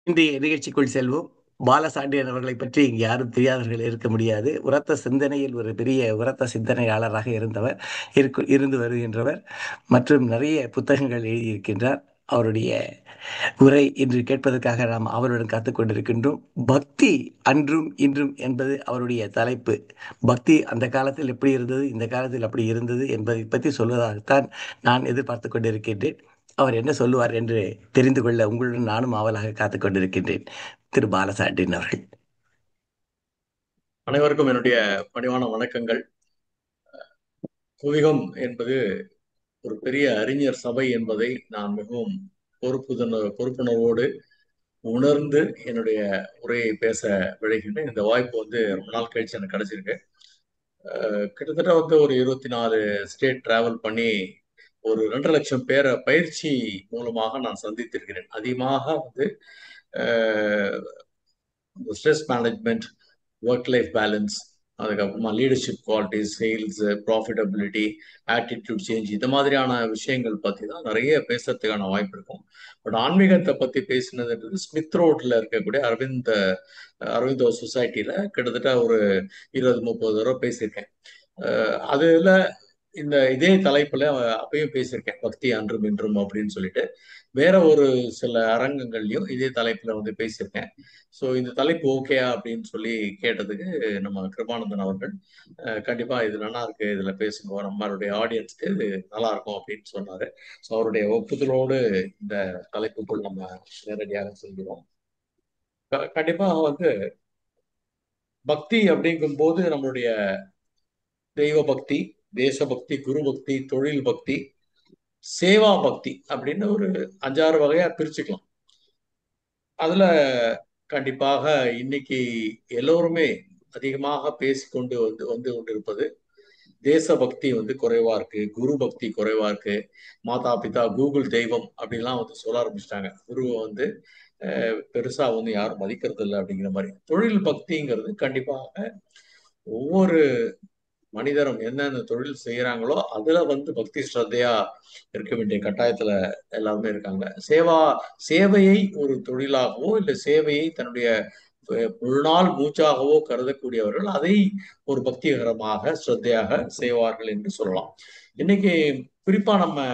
இன்றைய நிகழ்ச்சிக்குள் செல்வோம். பாலசாண்டியன் அவர்களை பற்றி இங்கு யாரும் தெரியாதவர்கள் இருக்க முடியாது. உரத்த சிந்தனையில் ஒரு பெரிய உரத்த சிந்தனையாளராக இருந்து வருகின்றவர். மற்றும் நிறைய புத்தகங்கள் எழுதியிருக்கின்றார். அவருடைய உரை இன்று கேட்பதற்காக நாம் அவருடன் காத்துக் கொண்டிருக்கின்றோம். பக்தி அன்றும் இன்றும் என்பது அவருடைய தலைப்பு. பக்தி அந்த காலத்தில் எப்படி இருந்தது, இந்த காலத்தில் அப்படி இருந்தது என்பதை பற்றி சொல்வதாகத்தான் நான் எதிர்பார்த்து கொண்டிருக்கின்றேன். அவர் என்ன சொல்லுவார் என்று தெரிந்து கொள்ள உங்களுடன் நானும் ஆவலாக காத்துக் கொண்டிருக்கின்றேன். திரு பாலசாண்டின் அவர்கள். அனைவருக்கும் என்னுடைய பணிவான வணக்கங்கள். குவிகம் என்பது ஒரு பெரிய அறிஞர் சபை என்பதை நான் மிகவும் பொறுப்புணர்வோடு உணர்ந்து என்னுடைய உரையை பேச விழைகின்றேன். இந்த வாய்ப்பு ரொம்ப நாள் கழிச்சு எனக்கு கிடைச்சிருக்கு. கிட்டத்தட்ட ஒரு 24 ஸ்டேட் டிராவல் பண்ணி ஒரு 2.5 லட்சம் பேரை பயிற்சி மூலமாக நான் சந்தித்திருக்கிறேன். அதிகமாக stress management, work life balance, அதுக்கப்புறமா leadership qualities, sales, profitability, attitude change, இந்த மாதிரியான விஷயங்கள் பற்றி தான் நிறைய பேசுறதுக்கான வாய்ப்பு இருக்கும். பட் ஆன்மீகத்தை பற்றி பேசினதுன்றது ஸ்மித் ரோட்ல இருக்கக்கூடிய அரவிந்தோ சொசைட்டில கிட்டத்தட்ட ஒரு 20-30 தடவை பேசியிருக்கேன். அதுல இதே தலைப்புல அப்பயும் பேசியிருக்கேன், பக்தி அன்றும் இன்றும் அப்படின்னு சொல்லிட்டு. வேற ஒரு சில அரங்கங்கள்லயும் இதே தலைப்புல பேசியிருக்கேன். ஸோ இந்த தலைப்பு ஓகேயா அப்படின்னு சொல்லி கேட்டதுக்கு நம்ம கிருபானந்தன் அவர்கள் கண்டிப்பா இது நல்லா இருக்கு, இதுல பேசுங்க, நம்மளுடைய ஆடியன்ஸ்க்கு இது நல்லா இருக்கும் அப்படின்னு சொன்னாரு. ஸோ அவருடைய ஒப்புதலோடு இந்த தலைப்புக்குள் நம்ம நேரடியாக செல்கிறோம். கண்டிப்பா பக்தி அப்படிங்கும் போது நம்மளுடைய தெய்வ பக்தி, தேசபக்தி, குரு பக்தி, தொழில் பக்தி, சேவா பக்தி அப்படின்னு ஒரு 5-6 வகையா பிரிச்சுக்கலாம். அதுல கண்டிப்பாக இன்னைக்கு எல்லோருமே அதிகமாக பேசிக்கொண்டு வந்து கொண்டிருப்பது தேசபக்தி குறைவா இருக்கு, குரு பக்தி குறைவா இருக்கு, மாதா பிதா கூகுள் தெய்வம் அப்படின்லாம் சொல்ல ஆரம்பிச்சிட்டாங்க. குருவை பெருசா யாரும் மதிக்கிறது இல்லை அப்படிங்கிற மாதிரி. தொழில் பக்திங்கிறது கண்டிப்பாக ஒவ்வொரு மனிதரும் என்னென்ன தொழில் செய்யறாங்களோ அதுல பக்தி ஸ்ரத்தையா இருக்க வேண்டிய கட்டாயத்துல எல்லாருமே இருக்காங்க. சேவையை ஒரு தொழிலாகவோ இல்ல சேவையை தன்னுடைய முழுநாள் மூச்சாகவோ கருதக்கூடியவர்கள் அதை ஒரு பக்திகரமாக ஸ்ரத்தையாக செய்வார்கள் என்று சொல்லலாம். இன்னைக்கு குறிப்பா நம்ம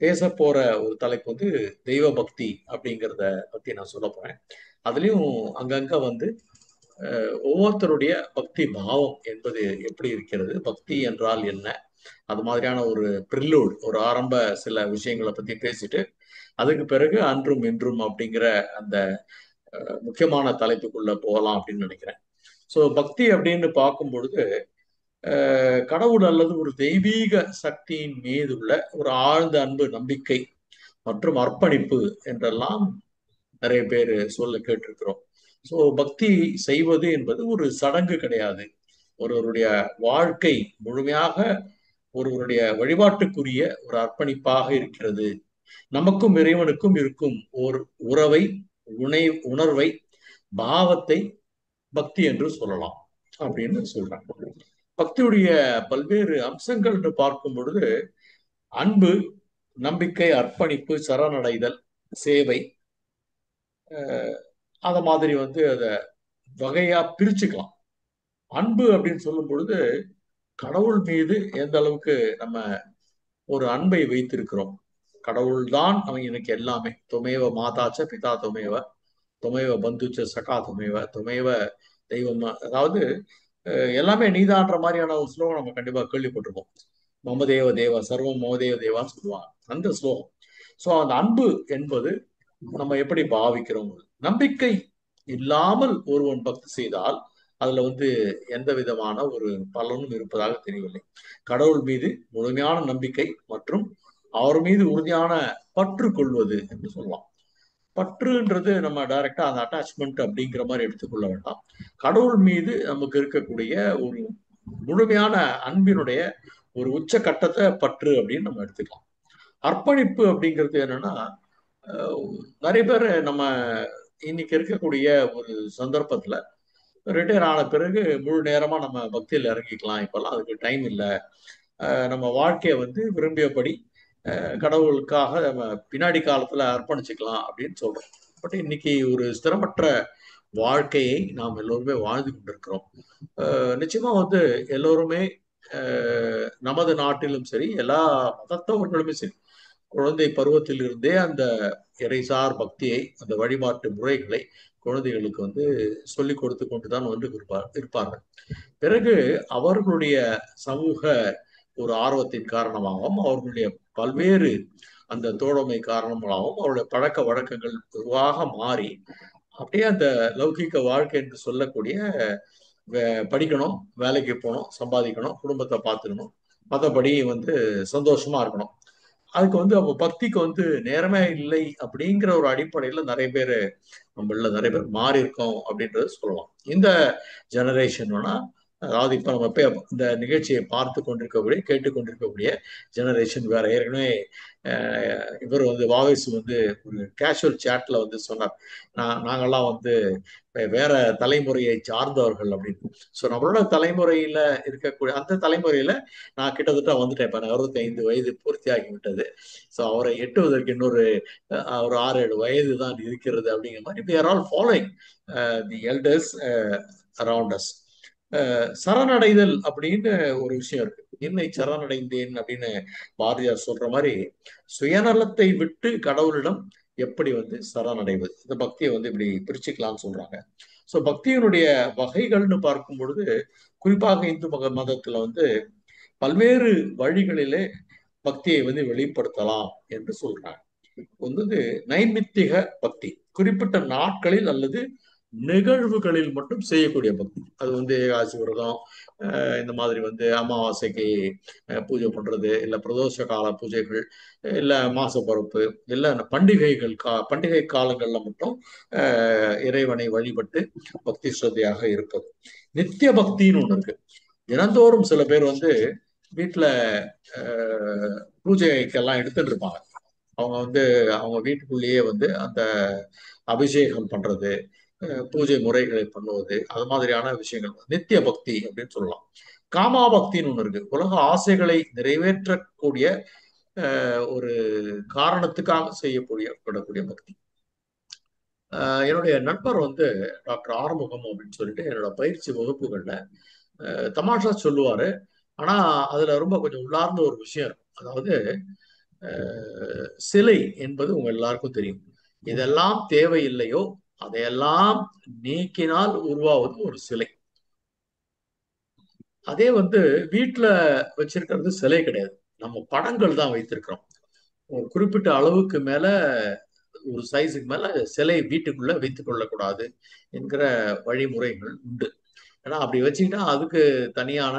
பேச போற ஒரு தலைப்பு தெய்வ பக்தி அப்படிங்கிறத பத்தி நான் சொல்ல போறேன். அதுலயும் அங்கங்க ஒவ்வொருத்தருடைய பக்தி பாவம் என்பது எப்படி இருக்கிறது, பக்தி என்றால் என்ன, அது மாதிரியான ஒரு ப்ரில்லூட், ஒரு ஆரம்ப சில விஷயங்களை பத்தி பேசிட்டு அதுக்கு பிறகு அன்றும் இன்றும் அப்படிங்கிற அந்த முக்கியமான தலைப்புக்குள்ள போகலாம் அப்படின்னு நினைக்கிறேன். ஸோ பக்தி அப்படின்னு பார்க்கும் பொழுது கடவுள் அல்லது ஒரு தெய்வீக சக்தியின் மீது உள்ள ஒரு ஆழ்ந்த அன்பு, நம்பிக்கை மற்றும் அர்ப்பணிப்பு என்றெல்லாம் நிறைய பேர் சொல்ல கேட்டிருக்கிறோம். ஸோ பக்தி செய்வது என்பது ஒரு சடங்கு கிடையாது. ஒருவருடைய வாழ்க்கை முழுமையாக ஒருவருடைய வழிபாட்டுக்குரிய ஒரு அர்ப்பணிப்பாக இருக்கிறது. நமக்கும் இறைவனுக்கும் இருக்கும் ஒரு உறவை, உணர்வை, பாவத்தை பக்தி என்று சொல்லலாம் அப்படின்னு சொல்றாங்க. பக்தியுடைய பல்வேறு அம்சங்கள் என்று பார்க்கும் பொழுது அன்பு, நம்பிக்கை, அர்ப்பணிப்பு, சரணடைதல், சேவை, அத மாதிரி அத வகையா பிரிச்சுக்கலாம். அன்பு அப்படின்னு சொல்லும் பொழுது கடவுள் மீது எந்த அளவுக்கு நம்ம ஒரு அன்பை வைத்திருக்கிறோம். கடவுள் தான் அவன் எனக்கு எல்லாமே. துமேவ மாதாச்ச பிதா துமேவ, துமேவ பந்துச்ச சகா துமேவ, துமேவ தெய்வம். அதாவது எல்லாமே நீதான்ற மாதிரியான ஒரு ஸ்லோகம் நம்ம கண்டிப்பா கேள்விப்பட்டிருப்போம். மமதேவ தேவ சர்வம் மமதேவ தேவான்னு சொல்லுவாங்க அந்த ஸ்லோகம். ஸோ அந்த அன்பு என்பது நம்ம எப்படி பாவிக்கிறோம். நம்பிக்கை இல்லாமல் ஒருவன் பக்தி செய்தால் அதுல எந்த விதமான ஒரு பலனும் இருப்பதாக தெரியவில்லை. கடவுள் மீது முழுமையான நம்பிக்கை மற்றும் அவர் மீது உறுதியான பற்று கொள்வது என்று சொல்லலாம். பற்றுன்றது நம்ம டைரக்டா அந்த அட்டாச்மெண்ட் அப்படிங்கிற மாதிரி எடுத்துக்கொள்ள வேண்டாம். கடவுள் மீது நமக்கு இருக்கக்கூடிய ஒரு முழுமையான அன்பினுடைய ஒரு உச்ச கட்டத்தை பற்று அப்படின்னு நம்ம எடுத்துக்கலாம். அர்ப்பணிப்பு அப்படிங்கிறது என்னன்னா, நிறைய பேர் நம்ம இன்னைக்கு இருக்கக்கூடிய ஒரு சந்தர்ப்பத்துல ரிட்டையர் ஆன பிறகு முழு நேரமா நம்ம பக்தியில் இறங்கிக்கலாம், இப்பெல்லாம் அதுக்கு டைம் இல்லை, நம்ம வாழ்க்கையை விரும்பியபடி கடவுளுக்காக நம்ம பின்னாடி காலத்துல அர்ப்பணிச்சுக்கலாம் அப்படின்னு சொல்றோம். பட் இன்னைக்கு ஒரு ஸ்திரமற்ற வாழ்க்கையை நாம் எல்லோருமே வாழ்ந்து கொண்டிருக்கிறோம். நிச்சயமா வந்து எல்லோருமே நமது நாட்டிலும் சரி, எல்லா மதத்தவர்களுமே சரி, குழந்தை பருவத்தில் இருந்தே அந்த இறைசார் பக்தியை, அந்த வழிபாட்டு முறைகளை குழந்தைகளுக்கு வந்து சொல்லிக் கொடுத்து கொண்டுதான் வந்து இருப்பார்கள். பிறகு அவர்களுடைய சமூக ஒரு ஆர்வத்தின் காரணமாகவும், அவர்களுடைய பல்வேறு அந்த தோழமை காரணமாகவும், அவருடைய பழக்க வழக்கங்கள் வெகுவாக மாறி, அப்படியே அந்த லௌகிக வாழ்க்கை என்று சொல்லக்கூடிய படிக்கணும், வேலைக்கு போகணும், சம்பாதிக்கணும், குடும்பத்தை பார்த்துக்கணும், மற்றபடி வந்து சந்தோஷமா இருக்கணும். அதுக்கு வந்து அப்போ பக்திக்கு வந்து நேரமே இல்லை அப்படிங்கிற ஒரு அடிப்படையில நிறைய பேர் மாறி இருக்கோம் அப்படின்றத சொல்லலாம். இந்த ஜெனரேஷன் வேணா, அதாவது இப்ப நம்ம இந்த நிகழ்ச்சியை பார்த்து கொண்டிருக்கக்கூடிய கேட்டுக்கொண்டிருக்கக்கூடிய ஜெனரேஷன் வேற. ஏற்கனவே இவர் வந்து வாவேசு வந்து ஒரு கேஷுவல் சேட்ல வந்து சொன்னார், நாங்கெல்லாம் வந்து வேற தலைமுறையை சார்ந்தவர்கள் அப்படின்னு. ஸோ நம்மளோட தலைமுறையில இருக்கக்கூடிய அந்த தலைமுறையில நான் கிட்டத்தட்ட வந்துட்டேன். இப்ப 65 வயது பூர்த்தி ஆகிவிட்டது. ஸோ அவரை எட்டுவதற்கு இன்னொரு ஒரு 6-7 வயது தான் இருக்கிறது அப்படிங்கிற மாதிரி we are all following the elders around us. சரணடைதல் அப்படின்னு ஒரு விஷயம் இருக்கு. என்னை சரணடைந்தேன் அப்படின்னு பாரதியார் சொல்ற மாதிரி, சுயநலத்தை விட்டு கடவுளிடம் எப்படி வந்து சரணடைவது, இந்த பக்தியை வந்து இப்படி பிரிச்சுக்கலாம்னு சொல்றாங்க. ஸோ பக்தியினுடைய வகைகள்னு பார்க்கும் பொழுது, குறிப்பாக இந்து மதத்துல வந்து பல்வேறு வழிகளிலே பக்தியை வந்து வெளிப்படுத்தலாம் என்று சொல்றாங்க. வந்து நைமித்திக பக்தி, குறிப்பிட்ட நாட்களில் அல்லது நிகழ்வுகளில் மட்டும் செய்யக்கூடிய பக்தி. அது வந்து ஏகாசி விரதம், இந்த மாதிரி வந்து அமாவாசைக்கு பூஜை பண்றது, இல்ல பிரதோஷ கால பூஜைகள், இல்ல மாச பிறப்பு, இல்ல பண்டிகை காலங்கள்ல மட்டும் இறைவனை வழிபட்டு பக்தி ஸ்ரத்தையாக இருப்பது. நித்திய பக்தின்னு ஒண்ணு இருக்கு. தினந்தோறும் சில பேர் வந்து வீட்டுல பூஜைக்கெல்லாம் எடுத்துட்டு இருப்பாங்க. அவங்க வந்து அவங்க வீட்டுக்குள்ளேயே வந்து அந்த அபிஷேகம் பண்றது, பூஜை முறைகளை பண்ணுவது, அது மாதிரியான விஷயங்கள் நித்திய பக்தி அப்படின்னு சொல்லலாம். காமா பக்தின்னு ஒண்ணு இருக்கு. உலக ஆசைகளை நிறைவேற்றக்கூடிய ஒரு காரணத்துக்காக செய்யப்படக்கூடிய பக்தி. என்னுடைய நண்பர் வந்து டாக்டர் ஆறுமுகம் அப்படின்னு சொல்லிட்டு என்னோட பயிற்சி வகுப்புகள்ல தமாஷா சொல்லுவாரு. ஆனா அதுல ரொம்ப கொஞ்சம் உள்ளார்ந்த ஒரு விஷயம் இருக்கும். அதாவது சிலை என்பது உங்க எல்லாருக்கும் தெரியும். இதெல்லாம் தேவையில்லையோ அதையெல்லாம் நீக்கினால் உருவாவது ஒரு சிலை. அதே வந்து வீட்டுல வச்சிருக்கிறது சிலை கிடையாது, நம்ம படங்கள் தான் வைத்திருக்கிறோம். ஒரு குறிப்பிட்ட அளவுக்கு மேல, ஒரு சைஸுக்கு மேல சிலை வீட்டுக்குள்ள வைத்துக் கொள்ளக்கூடாது என்கிற வழிமுறைகள் உண்டு. ஏன்னா அப்படி வச்சுக்கிட்டா அதுக்கு தனியான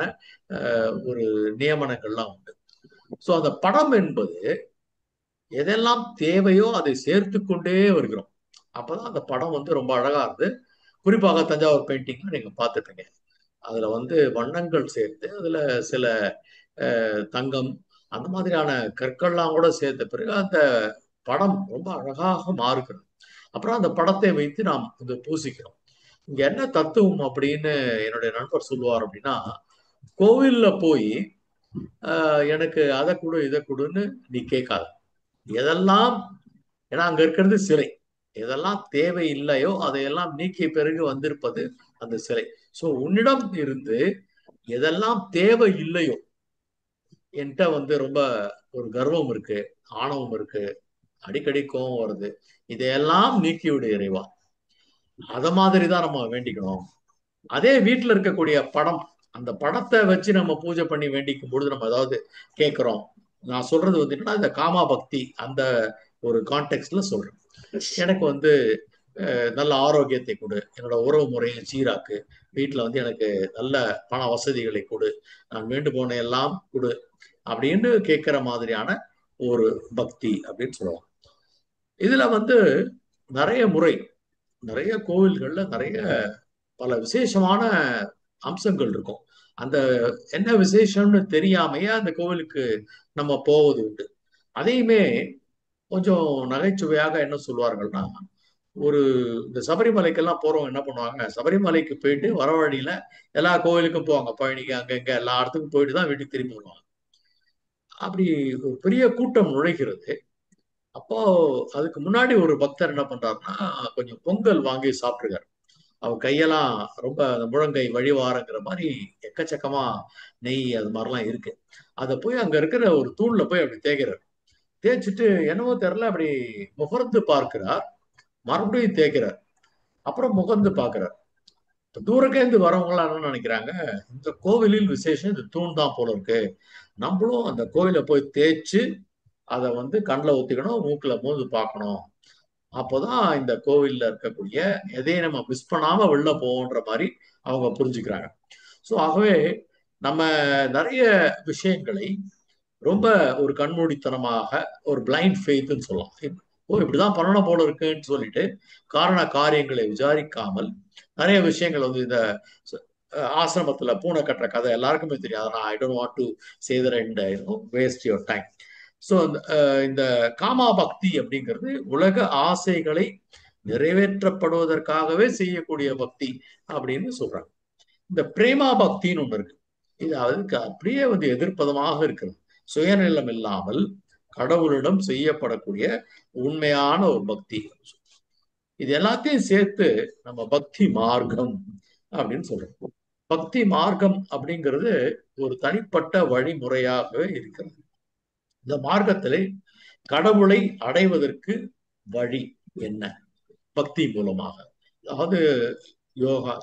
ஒரு நியமனங்கள்லாம் உண்டு. ஸோ அந்த படம் என்பது எதெல்லாம் தேவையோ அதை சேர்த்து கொண்டே வருகிறோம். அப்பதான் அந்த படம் வந்து ரொம்ப அழகா இருந்து, குறிப்பாக தஞ்சாவூர் பெயிண்டிங்ல நீங்க பார்த்துப்பீங்க. அதுல வந்து வண்ணங்கள் சேர்த்து, அதுல சில தங்கம் அந்த மாதிரியான கற்கள்லாம் கூட சேர்த்த பிறகு அந்த படம் ரொம்ப அழகாக மாறுகிறது. அப்புறம் அந்த படத்தை வைத்து நாம் இங்க பூசிக்கிறோம். இங்க என்ன தத்துவம் அப்படின்னு என்னுடைய நண்பர் சொல்லுவார் அப்படின்னா, கோவில்ல போய் எனக்கு அதை கொடு இதை கொடுன்னு நீ கேட்காத. எதெல்லாம், ஏன்னா அங்க இருக்கிறது சிலை, எதெல்லாம் தேவை இல்லையோ அதையெல்லாம் நீக்கிய பிறகு வந்திருப்பது அந்த சிலை. சோ உன்னிடம் இருந்து எதெல்லாம் தேவை இல்லையோ, என்கிட்ட வந்து ரொம்ப ஒரு கர்வம் இருக்கு, ஆணவம் இருக்கு, அடிக்கடி கோவம் வருது, இதையெல்லாம் நீக்கிவிடு இறைவா. அத மாதிரிதான் நம்ம வேண்டிக்கணும். அதே வீட்டுல இருக்கக்கூடிய படம், அந்த படத்தை வச்சு நம்ம பூஜை பண்ணி வேண்டிக்கும் பொழுது நம்ம ஏதாவது கேட்கிறோம். நான் சொல்றது வந்து என்னன்னா, இந்த காமா பக்தி அந்த ஒரு கான்டெக்ட்ல சொல்றேன். எனக்கு வந்து நல்ல ஆரோக்கியத்தை கொடு, என்னோட உறவு முறையை சீராக்கு, வீட்டுல வந்து எனக்கு நல்ல பண வசதிகளை கொடு, நான் வேண்டு போன எல்லாம் கொடு அப்படின்னு கேட்கிற மாதிரியான ஒரு பக்தி அப்படின்னு சொல்லுவாங்க. இதுல வந்து நிறைய முறை, நிறைய கோவில்கள்ல நிறைய பல விசேஷமான அம்சங்கள் இருக்கும். அந்த என்ன விசேஷம்னு தெரியாமையே அந்த கோவிலுக்கு நம்ம போவது உண்டு. அதையுமே கொஞ்சம் நகைச்சுவையாக என்ன சொல்வார்கள்னா, ஒரு இந்த சபரிமலைக்கெல்லாம் போறவங்க என்ன பண்ணுவாங்க, சபரிமலைக்கு போயிட்டு வர வழியில எல்லா கோவிலுக்கும் போவாங்க, பழனிக்கு அங்க இங்க எல்லா இடத்துக்கும் போயிட்டு தான் வீட்டுக்கு திரும்பி வருவாங்க. அப்படி ஒரு பெரிய கூட்டம் நுழைகிறது. அப்போ அதுக்கு முன்னாடி ஒரு பக்தர் என்ன பண்றாருன்னா, கொஞ்சம் பொங்கல் வாங்கி சாப்பிட்டுருக்காரு. அவர் கையெல்லாம் ரொம்ப அந்த முழங்கை வழிவாரங்கிற மாதிரி எக்கச்சக்கமா நெய் அது மாதிரிலாம் இருக்கு. அதை போய் அங்க இருக்கிற ஒரு தூண்ல போய் அப்படி தேய்க்கிறார். தேய்ச்சிட்டு என்னவோ தெரியல, அப்படி முகர்ந்து பார்க்கிறார். மறுபடியும் தேய்க்கிறார். அப்புறம் முகர்ந்து பார்க்கிறார். இப்ப தூரக்கேந்து வரவங்க எல்லாம் என்ன நினைக்கிறாங்க, இந்த கோவிலில் விசேஷம் இந்த தூண் தான் போல இருக்கு, நம்மளும் அந்த கோயிலை போய் தேய்ச்சு அதை கண்ணில் ஊத்திக்கணும், மூக்குல மோந்து பார்க்கணும். அப்போதான் இந்த கோவில்ல இருக்கக்கூடிய எதையும் நம்ம மிஸ் பண்ணாம வெளில போவோன்ற மாதிரி அவங்க புரிஞ்சுக்கிறாங்க. ஸோ ஆகவே நம்ம நிறைய விஷயங்களை ரொம்ப ஒரு கண்மூடித்தனமாக, ஒரு பிளைண்ட் ஃபெய்த்னு சொல்லலாம். ஓ இப்படிதான் பண்ணணும் போல இருக்குன்னு சொல்லிட்டு காரண காரியங்களை விசாரிக்காமல் நிறைய விஷயங்கள் இந்த ஆசிரமத்துல பூனை கட்டுற கதை எல்லாருக்குமே தெரியும். அதை நான் I don't want to say that and waste your time. So இந்த காமா பக்தி அப்படிங்கிறது உலக ஆசைகளை நிறைவேற்றப்படுவதற்காகவே செய்யக்கூடிய பக்தி அப்படின்னு சொல்றாங்க. இந்த பிரேமா பக்தின்னு ஒண்ணு இருக்கு. இது அதுக்கு அப்படியே எதிர்ப்பதமாக இருக்கிறது. சுயநலம் இல்லாமல் கடவுளிடம் செய்யப்படக்கூடிய உண்மையான ஒரு பக்தி. இது எல்லாத்தையும் சேர்த்து நம்ம பக்தி மார்க்கம் அப்படின்னு சொல்றோம். பக்தி மார்க்கம் அப்படிங்கிறது ஒரு தனிப்பட்ட வழிமுறையாகவே இருக்கிறது. இந்த மார்க்கத்திலே கடவுளை அடைவதற்கு வழி என்ன? பக்தி மூலமாக. அதாவது யோகா,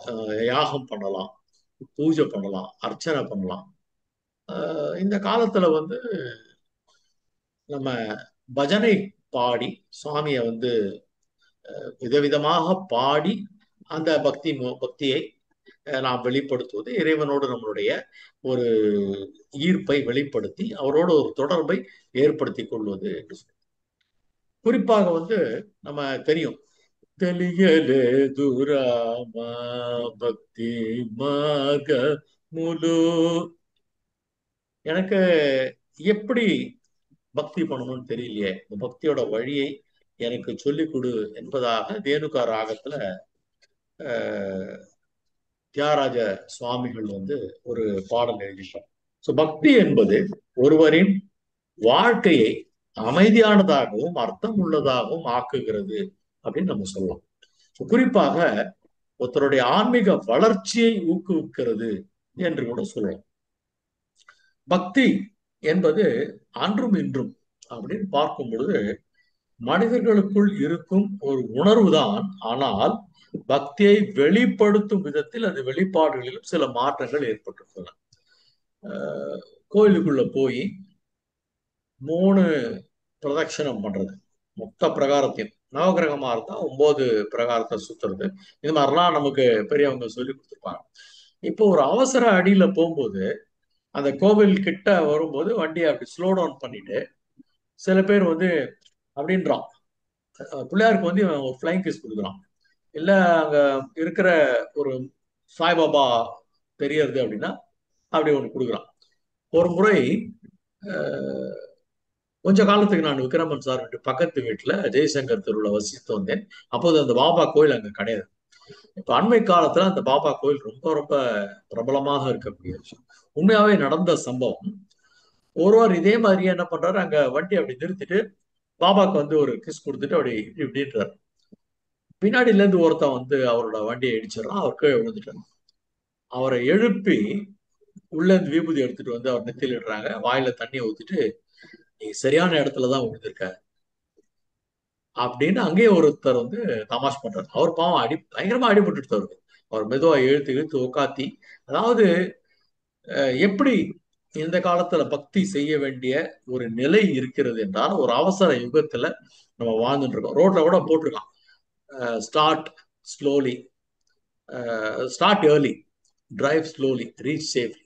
யாகம் பண்ணலாம், பூஜை பண்ணலாம், அர்ச்சனை பண்ணலாம். இந்த காலத்துல நம்ம பஜனை பாடி சுவாமியை விதவிதமாக பாடி அந்த பக்தியை நாம் வெளிப்படுத்துவது, இறைவனோடு நம்மளுடைய ஒரு ஈர்ப்பை வெளிப்படுத்தி அவரோட ஒரு தொடர்பை ஏற்படுத்தி கொள்வது என்று சொல்றோம். குறிப்பாக நம்ம தெரியும், தெளியலே துராமா பக்தி மாக முழு, எனக்கு எப்படி பக்தி பண்ணணும்னு தெரியலையே, இந்த பக்தியோட வழியை எனக்கு சொல்லிக் கொடு என்பதாக தேனுகா ராகத்துல தியாகராஜ சுவாமிகள் ஒரு பாடல் எழுதிட்டார். ஸோ பக்தி என்பது ஒருவரின் வாழ்க்கையை அமைதியானதாகவும் அர்த்தம் உள்ளதாகவும் ஆக்குகிறது அப்படின்னு நம்ம சொல்லலாம். குறிப்பாக ஒருத்தருடைய ஆன்மீக வளர்ச்சியை ஊக்குவிக்கிறது என்று கூட சொல்லலாம். பக்தி என்பது அன்றும் இன்றும் அப்படின்னு பார்க்கும் பொழுது மனிதர்களுக்குள் இருக்கும் ஒரு உணர்வு தான். ஆனால் பக்தியை வெளிப்படுத்தும் விதத்தில் அது வெளிப்பாடுகளிலும் சில மாற்றங்கள் ஏற்பட்டிருக்கின்றன. கோயிலுக்குள்ள போய் 3 பிரதட்சணம் பண்றது, மொத்த பிரகாரத்தையும், நவகிரகமா இருந்தா 9 பிரகாரத்தை சுத்துறது, இது மாதிரிலாம் நமக்கு பெரியவங்க சொல்லி கொடுத்துருப்பாங்க. இப்போ ஒரு அவசர அடியில போகும்போது அந்த கோவில் கிட்ட வரும்போது வண்டியை அப்படி ஸ்லோ டவுன் பண்ணிட்டு சில பேர் அப்படின்றான், பிள்ளையாருக்கு ஒரு ஃபிளைங் கிஸ் கொடுக்குறான், இல்ல அங்க இருக்கிற ஒரு சாய்பாபா தெரியறது அப்படின்னா அப்படி ஒண்ணு கொடுக்குறான். ஒரு முறை கொஞ்ச காலத்துக்கு நான் விக்ரமன் சார் பக்கத்து வீட்டுல ஜெய்சங்கர் தெருவுல வசித்து வந்தேன். அப்போது அந்த பாபா கோயில் அங்க கிடையாது. இப்ப அண்மை காலத்துல அந்த பாபா கோயில் ரொம்ப ரொம்ப பிரபலமாக இருக்கக்கூடிய விஷயம். உண்மையாவே நடந்த சம்பவம். ஒருவர் இதே மாதிரியே என்ன பண்றாரு, அங்க வண்டி அப்படி நிறுத்திட்டு பாபாக்கு ஒரு கிஸ் கொடுத்துட்டு அப்படி இப்படின்றாரு. பின்னாடில இருந்து ஒருத்தன் அவரோட வண்டியை இடிச்சிடறான், அவர் கீழே விழுந்துட்டாரு. அவரை எழுப்பி உள்ள இருந்து விபூதி எடுத்துட்டு அவர் நெத்தியில் இடுறாங்க, வாயில தண்ணியை ஊத்திட்டு நீ சரியான இடத்துலதான் விழுந்திருக்க அப்படின்னு அங்கேயே ஒருத்தர் தமாஷ் பண்றாரு. அவர் பாவம் பயங்கரமா அடிபட்டு அவருக்கு. அவர் மெதுவா இழுத்து இழுத்து உக்காத்தி, அதாவது எப்படி இந்த காலத்துல பக்தி செய்ய வேண்டிய ஒரு நிலை இருக்கிறது என்றால், ஒரு அவசர யுகத்துல நம்ம வாழ்ந்துட்டு இருக்கோம். ரோட்ல கூட போட்டிருக்கான், start slowly, start early, drive slowly, reach safely.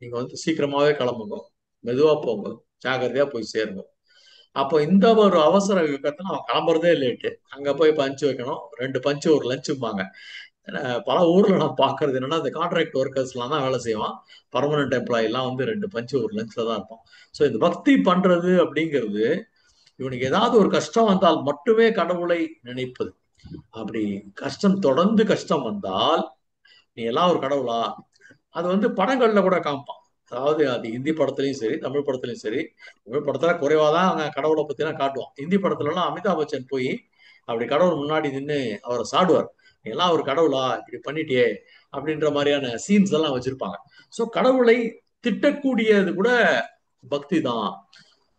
நீங்க சீக்கிரமாவே கிளம்புங்க, மெதுவா போங்க, ஜாகிரதையா போய் சேருங்க. அப்போ இந்த ஒரு அவசர யுகத்துல அவன் கிளம்புறதே லேட்டு. அங்க போய் பஞ்சு வைக்கணும், 2 பஞ்சு ஒரு லஞ்சும்பாங்க. பல ஊர்ல நான் பாக்குறது என்னன்னா, இந்த கான்ட்ராக்ட் ஒர்க்கர்ஸ் எல்லாம் தான் வேலை செய்வான், பர்மனன்ட் எம்ப்ளாயி எல்லாம் 2 பஞ்சு ஒரு லஞ்ச்ல தான் இருப்பான். ஸோ இந்த பக்தி பண்றது அப்படிங்கிறது இவனுக்கு ஏதாவது ஒரு கஷ்டம் வந்தால் மட்டுமே கடவுளை நினைப்பது. அப்படி கஷ்டம் தொடர்ந்து கஷ்டம் வந்தால் நீ எல்லாம் ஒரு கடவுளா, அது படங்கள்ல கூட காமிப்பான். அதாவது அது ஹிந்தி படத்துலயும் சரி, தமிழ் படத்துலயும் சரி. தமிழ் படத்துல குறைவாதான் அவங்க கடவுளை பத்தி எல்லாம் காட்டுவான். ஹிந்தி படத்துல எல்லாம் அமிதாப் பச்சன் போய் அப்படி கடவுள் முன்னாடி நின்று அவரை சாடுவார். "நீ எல்லாம் ஒரு கடவுளா, இப்படி பண்ணிட்டியே" அப்படின்ற மாதிரியான சீன்ஸ் எல்லாம் வச்சிருப்பாங்க. சோ கடவுளை திட்டக்கூடியது கூட பக்தி தான்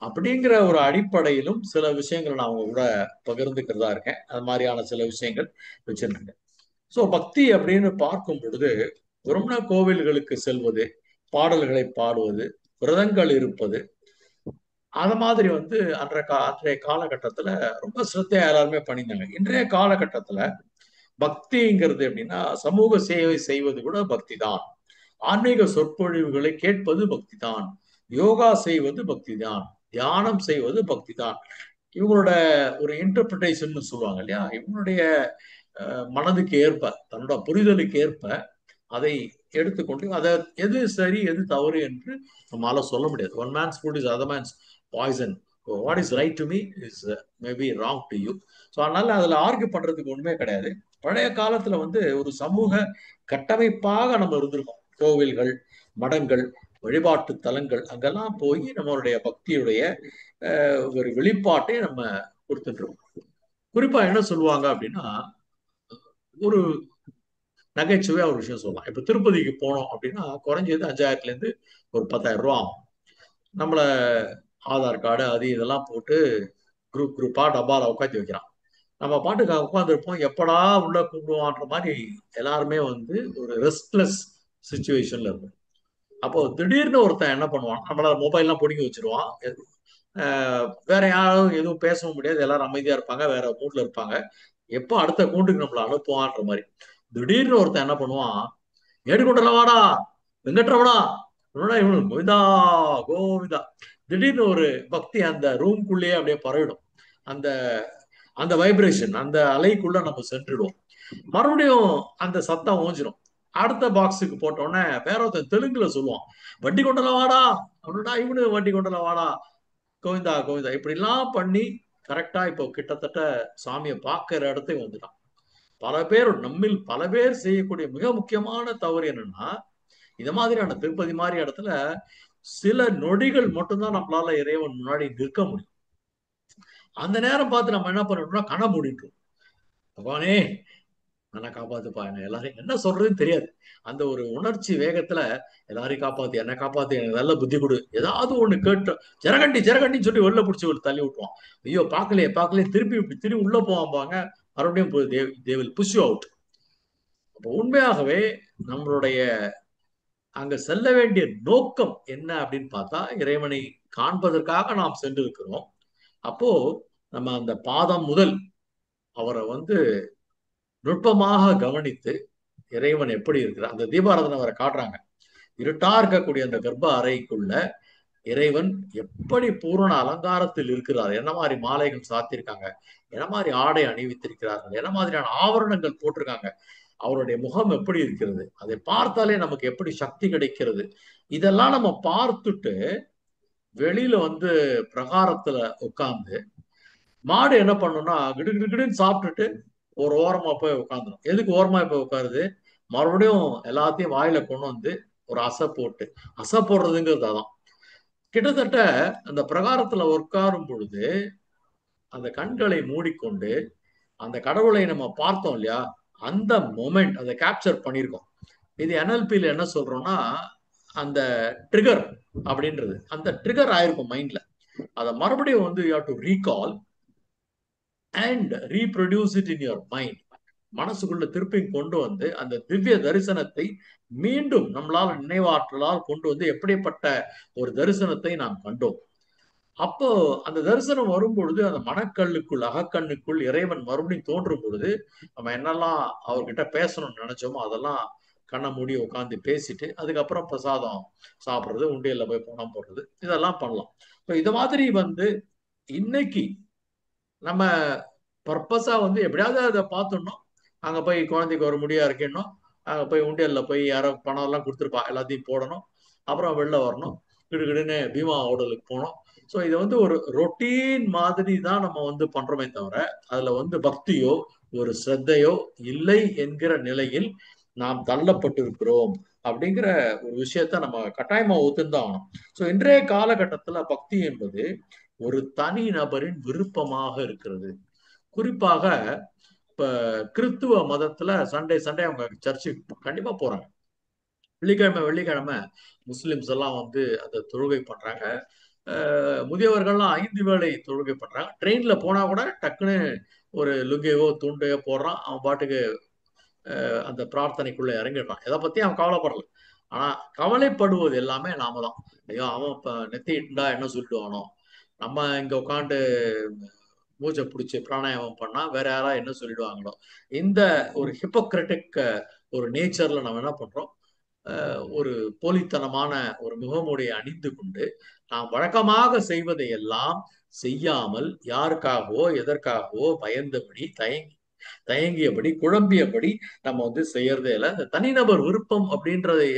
அப்படிங்கிற ஒரு அடிப்படையிலும் சில விஷயங்கள் நான் அவங்க கூட பகிர்ந்துக்கிறதா இருக்கேன். அது மாதிரியான சில விஷயங்கள் வச்சிருக்கேன். சோ பக்தி அப்படின்னு பார்க்கும் பொழுது வெறும்னா கோவில்களுக்கு செல்வது, பாடல்களை பாடுவது, விரதங்கள் இருப்பது, அத மாதிரி வந்து அன்றைய காலகட்டத்துல ரொம்ப சிரத்தையா எல்லாருமே பண்ணியிருந்தாங்க. இன்றைய காலகட்டத்துல பக்திங்கிறது எப்படின்னா சமூக சேவை செய்வது கூட பக்தி தான். ஆன்மீக சொற்பொழிவுகளை கேட்பது பக்தி தான். யோகா செய்வது பக்தி தான். தியானம் செய்வது பக்தி தான். இவங்களோட ஒரு இன்டர்பிரிட்டேஷன் சொல்லுவாங்க இல்லையா, இவங்களுடைய மனதுக்கு ஏற்ப, தன்னோட புரிதலுக்கு ஏற்ப அதை எடுத்துக்கொண்டு அதை எது சரி எது தவறு என்று நம்மளால சொல்ல முடியாது. One man's food is other man's poison. What is right to me is maybe wrong to you. So அதனால அதுல ஆர்கியூ பண்றதுக்கு ஒண்ணுமே கிடையாது. பழைய காலத்துல வந்து ஒரு சமூக கட்டமைப்பாக நம்ம இருந்திருக்கோம். கோவில்கள், மடங்கள், வழிபாட்டு தலங்கள் அங்கெல்லாம் போய் நம்மளுடைய பக்தியுடைய ஒரு வெளிப்பாட்டை நம்ம கொடுத்துட்டு இருக்கோம். குறிப்பா என்ன சொல்லுவாங்க அப்படின்னா, ஒரு நகைச்சுவையா ஒரு விஷயம் சொல்லலாம். இப்ப திருப்பதிக்கு போனோம் அப்படின்னா குறைஞ்சது 5000ல இருந்து ஒரு 10,000 ரூபா ஆகும். நம்மள ஆதார் கார்டு அது இதெல்லாம் போட்டு குரூப்பா டப்பால உட்காந்து வைக்கிறான். நம்ம பாட்டுக்கு உட்காந்துருப்போம், எப்படா உள்ள கூப்பிடுவான்ற மாதிரி எல்லாருமே வந்து ஒரு ரெஸ்ட்லெஸ் சுச்சுவேஷன்ல இருக்கும். அப்போ திடீர்னு ஒருத்தன் என்ன பண்ணுவான், நம்மள மொபைல்லாம் பிடுங்கி வச்சிருவான். வேற யாரும் எதுவும் பேசவும் முடியாது, எல்லாரும் அமைதியா இருப்பாங்க, வேற மூட்ல இருப்பாங்க. எப்போ அடுத்த கூண்டுக்கு நம்மள அனுப்புவான்ற மாதிரி. திடீர்னு ஒருத்தன் என்ன பண்ணுவான், ஏடுகொண்டல வாடா வெங்கட்ரமணா, என்னடா இவனு கோவிந்தா கோவிந்தா. திடீர்னு ஒரு பக்தி அந்த ரூம்குள்ளேயே அப்படியே பரவிடும். அந்த அந்த வைப்ரேஷன், அந்த அலைக்குள்ள நம்ம சென்றுடுவோம். மறுபடியும் அந்த சத்தம் ஓஞ்சிரும். அடுத்த பாக்ஸுக்கு போட்டோன்னே வேற ஒருத்தன் தெலுங்குல சொல்லுவான், வட்டி கொண்டல வாடா, அவனடா இவனு வட்டி கொண்டல வாடா, கோவிந்தா கோவிந்தா. இப்படி எல்லாம் பண்ணி கரெக்டா இப்போ கிட்டத்தட்ட சாமியை பார்க்கிற இடத்துக்கு வந்துட்டான். பல பேர், நம்மில் பல பேர் செய்யக்கூடிய மிக முக்கியமான தவறு என்னன்னா, இந்த மாதிரியான திருப்பதி மாதிரி இடத்துல சில நொடிகள் மட்டும்தான் நம்மளால இறைவன் முன்னாடி நிற்க முடியும். அந்த நேரம் பார்த்து நம்ம என்ன பண்ணணும்னா கண்ண மூடிட்டோம். பகவானே என்ன காப்பாத்துப்பா, என்ன எல்லாரையும் என்ன சொல்றதுன்னு தெரியாது. அந்த ஒரு உணர்ச்சி வேகத்துல எல்லாரையும் காப்பாத்து, என்ன காப்பாத்து, எனக்கு நல்ல புத்தி கொடு, ஏதாவது ஒண்ணு கேட்டு ஜரகண்டி ஜரகண்டின்னு சொல்லி வெளில பிடிச்சி ஒரு தள்ளி விட்டுருவான். ஐயோ பாக்கலையே பாக்கலையே, திருப்பி இப்படி திரும்பி உள்ள போவாம்பாங்க. மறுபடியும் they will push you out. அப்போ உண்மையாகவே நம்மளுடைய அங்க செல்ல வேண்டிய நோக்கம் என்ன அப்படின்னு பார்த்தா, இறைவனை காண்பதற்காக நாம் சென்றிருக்கிறோம். அப்போ நம்ம அந்த பாதம் முதல் அவரை வந்து நுட்பமாக கவனித்து இறைவன் எப்படி இருக்கிறார், அந்த தீபாராதனை அவரை காட்டுறாங்க. இருட்டா இருக்கக்கூடிய அந்த கர்ப்ப அறைக்குள்ள இறைவன் எப்படி பூரண அலங்காரத்தில் இருக்கிறார், என்ன மாதிரி மாலைகள் சாத்திருக்காங்க, என்ன மாதிரி ஆடை அணிவித்திருக்கிறார்கள், என்ன மாதிரியான ஆவரணங்கள் போட்டிருக்காங்க, அவருடைய முகம் எப்படி இருக்கிறது, அதை பார்த்தாலே நமக்கு எப்படி சக்தி கிடைக்கிறது. இதெல்லாம் நம்ம பார்த்துட்டு வெளியில வந்து பிரகாரத்துல உட்கார்ந்து மாடு என்ன பண்ணும்னா கிடுகிடுன்னு சாப்பிட்டுட்டு ஒரு ஓரமா போய் உட்காந்துரும். எதுக்கு ஓரமா போய் உட்காருது, மறுபடியும் எல்லாத்தையும் வாயில கொண்டு வந்து ஒரு அசை போட்டு, அசை போடுறதுங்கிறது அதான். கிட்டத்தட்ட அந்த பிரகாரத்துல உட்காரும் பொழுது அந்த கண்களை மூடிக்கொண்டு அந்த கடவுளை நம்ம பார்த்தோம் இல்லையா, அந்த மொமெண்ட் அதை கேப்சர் பண்ணியிருக்கோம். இது NLP-ல என்ன சொல்றோம்னா அந்த ட்ரிகர் அப்படின்றது, அந்த ட்ரிகர் ஆயிருக்கும் மைண்ட்ல. அதை மறுபடியும் வந்து you have to recall and reproduce it in your mind. மனசுக்குள்ள திருப்பி கொண்டு வந்து அந்த திவ்ய தரிசனத்தை மீண்டும் நம்மளால் நினைவாற்றலால் கொண்டு வந்து எப்படிப்பட்ட ஒரு தரிசனத்தை நாம் கண்டோம். அப்போ அந்த தரிசனம் வரும் பொழுது அந்த மனக்கல்லுக்குள் அகக்கண்ணுக்குள் இறைவன் மறுபடியும் தோன்றும் பொழுது நம்ம என்னெல்லாம் அவர்கிட்ட பேசணும்னு நினைச்சோமோ அதெல்லாம் கண்ணை மூடி உட்காந்து பேசிட்டு அதுக்கப்புறம் பிரசாதம் சாப்பிடுறது, உண்டியல்ல போய் பணம் போடுறது, இதெல்லாம் பண்ணலாம். இப்போ இது மாதிரி வந்து இன்னைக்கு நம்ம பர்பஸா வந்து எப்படியாவது அதை பார்த்தோம்னா அங்க போய் குழந்தைக்கு ஒரு முடியா இருக்கணும், அங்க போய் உண்டியல்ல போய் யாரோ பணம் எல்லாம் கொடுத்துருப்பா எல்லாத்தையும் போடணும், அப்புறம் வெளில வரணும், கிடுகிடுன்னு பீமா ஹோட்டலுக்கு போனோம். ஸோ இது வந்து ஒரு ரொட்டீன் மாதிரி தான் நம்ம வந்து பண்றோமே தவிர அதுல வந்து பக்தியோ ஒரு ஸ்ரத்தையோ இல்லை என்கிற நிலையில் நாம் தள்ளப்பட்டிருக்கிறோம். அப்படிங்கிற ஒரு விஷயத்த நம்ம கட்டாயமா ஒத்துந்தான் ஆகணும். ஸோ இன்றைய காலகட்டத்துல பக்தி என்பது ஒரு தனி நபரின் விருப்பமாக இருக்கிறது. குறிப்பாக இப்ப கிறிஸ்துவ மதத்துல சண்டே சண்டே அவங்க சர்ச்சுக்கு கண்டிப்பா போறாங்க. வெள்ளிக்கிழமை வெள்ளிக்கிழமை முஸ்லிம்ஸ் எல்லாம் வந்து அந்த தொழுகை பண்றாங்க. முதியவர்கள்லாம் 5 வேளை தொழுகை பண்றாங்க. ட்ரெயின்ல போனா கூட டக்குன்னு ஒரு லுங்கியோ துண்டையோ போடுறான், அவன் பாட்டுக்கு அந்த பிரார்த்தனைக்குள்ள இறங்கிடுறான். எதை பத்தி அவன் கவலைப்படல. ஆனா கவலைப்படுவது எல்லாமே நாம தான். ஐயோ அவன் இப்ப நெத்திட்டா என்ன சொல்லிடுவானோ, நம்ம இங்க உட்காந்து மூச்சை பிடிச்சி பிராணாயாமம் பண்ணா வேற யாராவது என்ன சொல்லிடுவாங்களோ, இந்த ஒரு ஹிப்போக்ரட்டிக் ஒரு நேச்சர்ல நம்ம என்ன பண்றோம், ஒரு போலித்தனமான ஒரு முகமூடியை அணிந்து கொண்டு நாம் வழக்கமாக செய்வதை எல்லாம் செய்யாமல் யாருக்காகவோ எதற்காகவோ பயந்தபடி தயங்கியபடி குழம்பியபடி நம்ம வந்து செய்யறதே இல்லை. இந்த தனிநபர் விருப்பம் அப்படின்றதை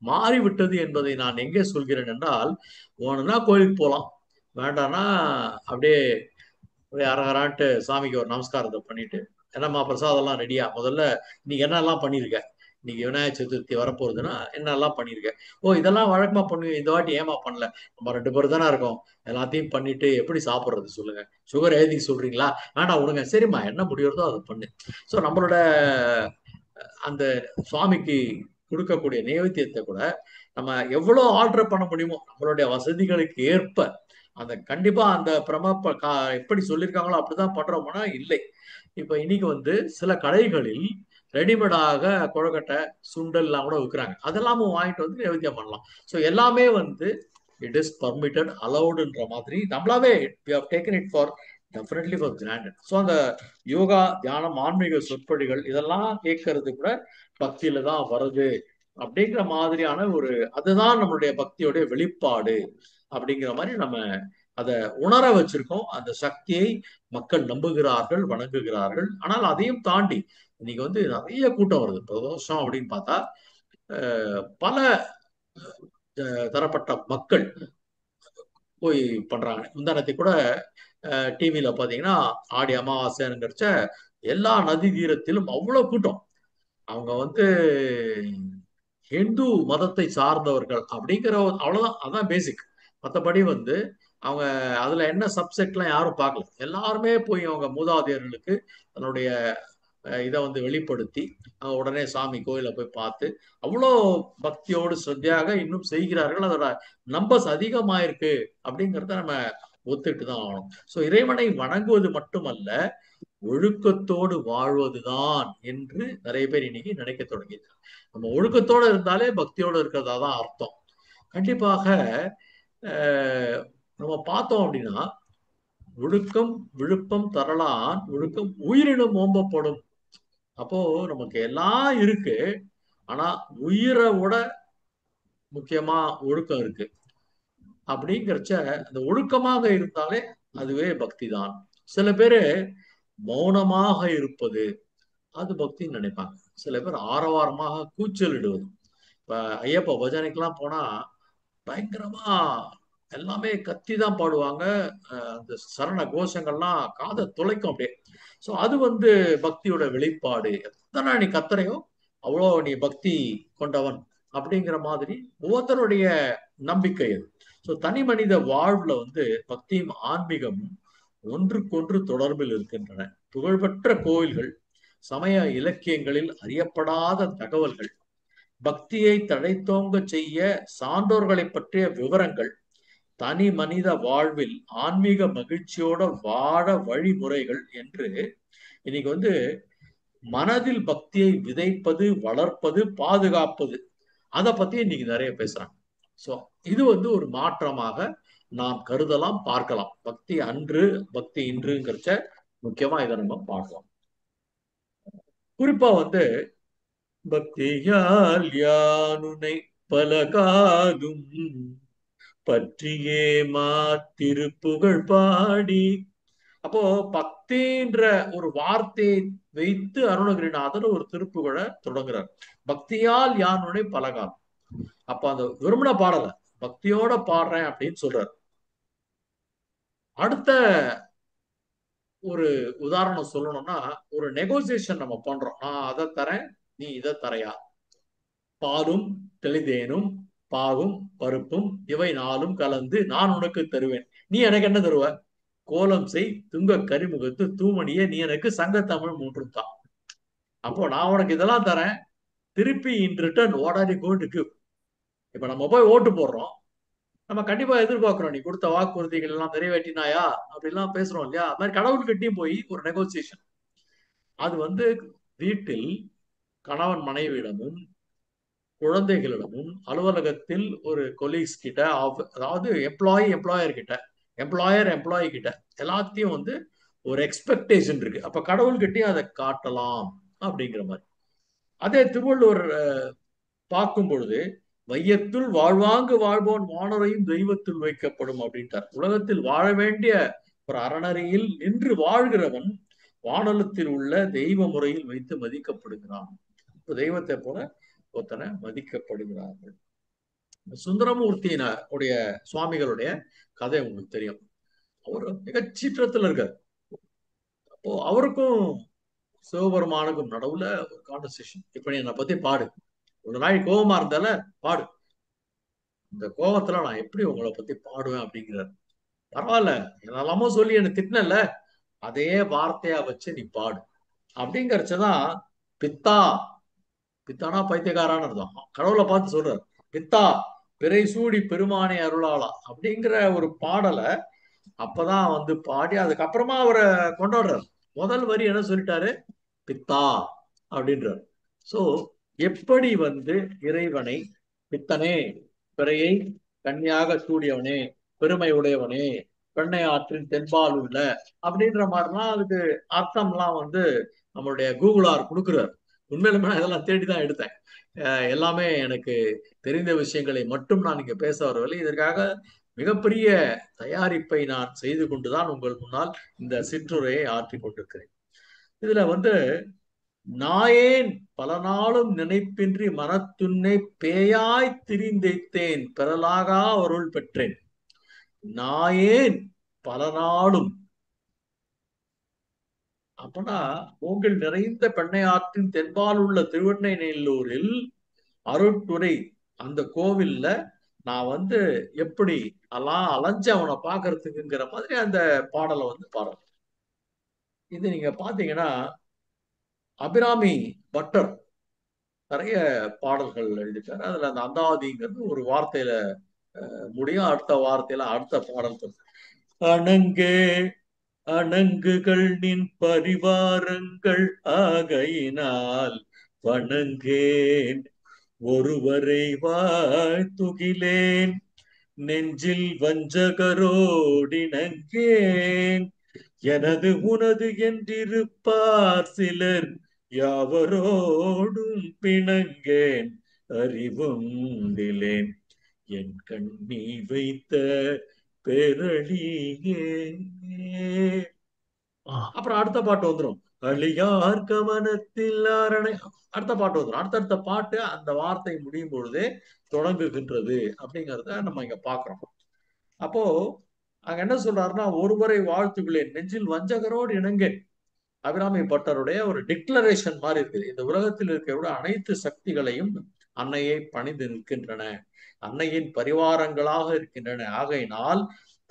மாறிவிட்டது என்பதை நான் எங்கே சொல்கிறேன் என்றால், போனா கோயிலுக்கு போகலாம், வேண்டாம்னா அப்படியே அரகரான்ட்டு சாமிக்கு ஒரு நமஸ்காரத்தை பண்ணிட்டு, என்னம்மா பிரசாதம்லாம் ரெடியா, முதல்ல நீ என்னெல்லாம் பண்ணியிருக்க, இன்னைக்கு விநாயகர் சதுர்த்தி வரப்போகுதுன்னா என்னெல்லாம் பண்ணியிருக்க, ஓ இதெல்லாம் வழக்கமா பண்ணுவீங்க, இந்த வாட்டி ஏமா பண்ணல, நம்ம 2 பேர் தானே இருக்கோம், எல்லாத்தையும் பண்ணிட்டு எப்படி சாப்பிட்றது சொல்லுங்க, சுகர் எழுதி சொல்றீங்களா, வேண்டாம் விடுங்க, சரிம்மா என்ன முடியறதோ அதை பண்ணு. ஸோ நம்மளோட அந்த சுவாமிக்கு கொடுக்கக்கூடிய நைவேத்தியத்தை கூட நம்ம எவ்வளவு ஆல்டர் பண்ண முடியுமோ நம்மளுடைய வசதிகளுக்கு ஏற்ப அந்த கண்டிப்பா அந்த எப்படி சொல்லியிருக்காங்களோ அப்படிதான் பண்றோம்னா இல்லை. இப்ப இன்னைக்கு வந்து சில கடைகளில் ரெடிமேடாக கொழுக்கட்டை சுண்டல் எல்லாம் கூட விற்கிறாங்க. அதெல்லாமும் வாங்கிட்டு வந்து நைவேத்தியம் பண்ணலாம். ஸோ எல்லாமே வந்து இட் இஸ் பர்மிட்டட் அலௌடுன்ற மாதிரி நம்மளாவே taken it for definitely for granted. So அந்த யோகா தியானம் ஆன்மீக சொற்பொழிகள் இதெல்லாம் கேட்கறது கூட பக்தியில தான் வருது அப்படிங்கிற மாதிரியான ஒரு அதுதான் நம்மளுடைய பக்தியோடைய வெளிப்பாடு அப்படிங்கிற மாதிரி நம்ம அதை உணர வச்சிருக்கோம். அந்த சக்தியை மக்கள் நம்புகிறார்கள், வணங்குகிறார்கள். ஆனால் அதையும் தாண்டி இன்னைக்கு வந்து நிறைய கூட்டம் வருது. பிரதோஷம் அப்படின்னு பார்த்தா பல தரப்பட்ட மக்கள் போய் பண்றாங்க. முந்தானத்தை கூட டிவியில பாத்தீங்கன்னா ஆடி அமாவாசைங்கிறச்ச எல்லா நதி தீரத்திலும் அவ்வளவு கூட்டம். அவங்க வந்து ஹிந்து மதத்தை சார்ந்தவர்கள் அப்படிங்கிற அவ்வளவுதான், அதான் பேசிக். மற்றபடி வந்து அவங்க அதுல என்ன சப்செட்லாம் யாரும் பார்க்கல. எல்லாருமே போய் அவங்க மூதாதையர்களுக்கு தன்னுடைய இதை வந்து வெளிப்படுத்தி உடனே சாமி கோயில போய் பார்த்து அவ்வளோ பக்தியோடு ஸ்ரத்தையாக இன்னும் செய்கிறார்கள். அதோட நம்பர்ஸ் அதிகமாயிருக்கு அப்படிங்கிறத நம்ம ஒத்துட்டு தான் ஆகணும். ஸோ இறைவனை வணங்குவது மட்டுமல்ல, ஒழுக்கத்தோடு வாழ்வதுதான் என்று நிறைய பேர் இன்னைக்கு நினைக்க தொடங்கியிருக்காங்க. நம்ம ஒழுக்கத்தோடு இருந்தாலே பக்தியோடு இருக்கிறதா தான் அர்த்தம். கண்டிப்பாக நம்ம பார்த்தோம் அப்படின்னா, ஒழுக்கம் விழுப்பம் தரலான் ஒழுக்கம் உயிரினும் ஓம்பப்படும். அப்போ நமக்கு எல்லாம் இருக்கு, ஆனா உயிரை விட முக்கியமா ஒழுக்கம் இருக்கு. அப்படிங்கிறச்ச அந்த ஒழுக்கமாக இருந்தாலே அதுவே பக்தி தான். சில பேரு மௌனமாக இருப்பது அது பக்தின்னு நினைப்பாங்க. சில பேர் ஆரவாரமாக கூச்சலிடுவது. இப்ப ஐயப்ப பஜனைக்கெல்லாம் போனா பயங்கரமா எல்லாமே கத்தி தான் பாடுவாங்க. அந்த சரண கோஷங்கள்லாம் காதை துளைக்கும் அப்படியே. ஸோ அது வந்து பக்தியோட வெளிப்பாடு. எத்தனை நீ கத்துறையோ அவ்வளோ நீ பக்தி கொண்டவன் அப்படிங்கிற மாதிரி ஒவ்வொருத்தருடைய நம்பிக்கை அது. ஸோ தனி மனித வாழ்வுல வந்து பக்தியும் ஆன்மீகமும் ஒன்றுக்கொன்று தொடர்பில் இருக்கின்றன. புகழ்பெற்ற கோயில்கள், சமய இலக்கியங்களில் அறியப்படாத தகவல்கள், பக்தியை தழைத்தோங்க செய்ய சான்றோர்களை பற்றிய விவரங்கள், தனி மனித வாழ்வில் ஆன்மீக மகிழ்ச்சியோட வாழ வழிமுறைகள் என்று இன்னைக்கு வந்து மனதில் பக்தியை விதைப்பது, வளர்ப்பது, பாதுகாப்பது, அதை பத்தி இன்னைக்கு நிறைய பேசுறாங்க. ஸோ இது வந்து ஒரு மாற்றமாக நாம் கருதலாம், பார்க்கலாம். பக்தி அன்று பக்தி இன்றுங்கிறச்ச முக்கியமா இதை நம்ம பார்க்கலாம். குறிப்பா வந்து பக்தியால் யானுனை பலகாலும் பற்றியே திருப்புகழ் பாடி. அப்போ பக்தின்ற ஒரு வார்த்தையை வைத்து அருணகிரிநாதர் ஒரு திருப்புகழை தொடங்குறார். பக்தியால் யானுனை பலகாலம். அப்ப அந்த விரும்பின பாடல பக்தியோட பாடுறேன் அப்படின்னு சொல்றாரு. அடுத்த ஒரு உதாரணம் சொல்லணும்னா, ஒரு நெகோசியேஷன் நம்ம பண்றோம். நான் அதை தரேன், நீ இதை தரையா, பாலும் தெளிதேனும் பாகும் பருப்பும் இவை நாளும் கலந்து நான் உனக்கு தருவேன். நீ எனக்கு என்ன தருவ? கோலம் செய் துங்க கரிமுகத்து தூமணியே நீ எனக்கு சங்கத்தமிழ் மூன்றும் தான். அப்போ நான் உனக்கு இதெல்லாம் தரேன், திருப்பி in return what are you going to give? இப்ப நம்ம போய் ஓட்டு போடுறோம், நம்ம கண்டிப்பா எதிர்பார்க்கிறோம் நீ கொடுத்த வாக்குறுதிகள் எல்லாம் நிறைவேற்றினாயா அப்படிலாம் பேசுறோம் இல்லையா? அது மாதிரி கடவுள்கிட்டயும் போய் ஒரு நெகோசியேஷன். அது வந்து வீட்டில் கணவன் மனைவியிடமும் குழந்தைகளிடமும் அலுவலகத்தில் ஒரு கொலீக்ஸ் கிட்ட அதாவது எம்ப்ளாயர் கிட்ட எம்ப்ளாயி கிட்ட எல்லாத்தையும் வந்து ஒரு எக்ஸ்பெக்டேஷன் இருக்கு. அப்ப கடவுள்கிட்டயும் அதை காட்டலாம் அப்படிங்கிற மாதிரி. அதே திருவள்ளுவர் பார்க்கும் பொழுது வையத்துள் வாழ்வாங்கு வாழ்வோன் வானரையும் தெய்வத்தில் வைக்கப்படும் அப்படின்ட்டார். உலகத்தில் வாழ வேண்டிய ஒரு அறநறையில் நின்று வாழ்கிறவன் வானலத்தில் உள்ள தெய்வ முறையில் வைத்து மதிக்கப்படுகிறான். தெய்வத்தை போல ஒருத்தனை மதிக்கப்படுகிறார்கள். சுந்தரமூர்த்தியின உடைய சுவாமிகளுடைய கதை உங்களுக்கு தெரியும். அவர் மிக சீற்றத்துல இருக்கார். அப்போ அவருக்கும் சிவபெருமானுக்கும் நடுவுல ஒரு கான்வர்சேஷன். இப்ப நீ என்னை பத்தி பாடு, ஒரு நாள் கோபமா இருந்தால பாடு, இந்த கோபத்துல நான் எப்படி உங்களை பத்தி பாடுவேன் அப்படிங்கிறார். பரவாயில்ல, என்னெல்லாமோ சொல்லி என்ன திட்டினல, அதே வார்த்தையா வச்சு நீ பாடு அப்படிங்கறச்சதான் பித்தா. பித்தானா பைத்தியக்காரான்னு அர்த்தம். கடவுளை பார்த்து சொல்றாரு, பித்தா பிறை சூடி பெருமானே அருளாளா அப்படிங்கிற ஒரு பாடலை அப்பதான் வந்து பாடி அதுக்கப்புறமா அவரை கொண்டாடுறாரு. முதல் வரி என்ன சொல்லிட்டாரு? பித்தா அப்படின்றார். சோ எப்படி வந்து இறைவனை பித்தனே, பிறையை கன்னியாக சூடியவனே, பெருமை உடையவனே, பெண்ணை ஆற்றின் தென்பால் உள்ள அப்படின்ற மாதிரிலாம் அதுக்கு அர்த்தம்லாம் வந்து நம்மளுடைய கூகுளார் கொடுக்குறாரு. உண்மையிலுமே நான் இதெல்லாம் தேடிதான் எடுத்தேன். எல்லாமே எனக்கு தெரிந்த விஷயங்களை மட்டும் நான் இங்க பேச வரவில்லை. இதற்காக மிகப்பெரிய தயாரிப்பை நான் செய்து கொண்டுதான் உங்கள் முன்னால் இந்த சிற்றுரையை ஆற்றிக் கொண்டிருக்கிறேன். இதுல வந்து நாயேன் பல நாளும் நினைப்பின்றி மனத்துன்னை பேயாய் திரிந்தைத்தேன் பெறலாகா அருள் பெற்றேன். நாயேன் பல நாளும் அப்பனா மூங்கில் நிறைந்த பெண்ணையாற்றின் தென்பால் உள்ள திருவெண்ணெய்நல்லூரில் அருட்துறை அந்த கோவில்ல நான் வந்து எப்படி எல்லாம் அலைஞ்சு அவனை பாக்குறதுக்குங்கிற மாதிரி அந்த பாடலை வந்து பாடுறேன். இது நீங்க பாத்தீங்கன்னா அபிராமி பட்டர் நிறைய பாடல்கள் எழுதிட்டாரு. அதுல அந்த அந்தாதிங்கிறது ஒரு வார்த்தையில முடியும், அடுத்த வார்த்தையில அடுத்த பாடல் அணங்கே அணங்குகள் நின் பரிவாரங்கள் ஆகையினால் வணங்கேன் ஒருவரை வாழ்த்துகிலேன் நெஞ்சில் வஞ்சகரோடிணங்கேன் எனது உனது என்றிருப்பார் சிலர் யாவரோடும் பிணங்கேன் அறிவுண்டிலேன் என் கண்ணி வைத்த பேரழியே. அப்புறம் அடுத்த பாட்டு வந்துடும், அழியார் கவனத்தில் ஆரணை. அடுத்த பாட்டு வந்துடும். அடுத்தடுத்த பாட்டு அந்த வார்த்தை முடியும் பொழுதே தொடங்குகின்றது அப்படிங்கிறத நம்ம இங்க பாக்குறோம். அப்போ அங்க என்ன சொல்றாருன்னா, ஒருவரை வாழ்த்துகளேன் நெஞ்சில் வஞ்சகரோடு இணங்க. அபிராமி பட்டருடைய ஒரு டிக்ளரேஷன் மாதிரி இருக்குது. இந்த உலகத்தில் இருக்கிற அனைத்து சக்திகளையும் அன்னையை பணிந்து நிற்கின்றன, அன்னையின் பரிவாரங்களாக இருக்கின்றன. ஆகையினால்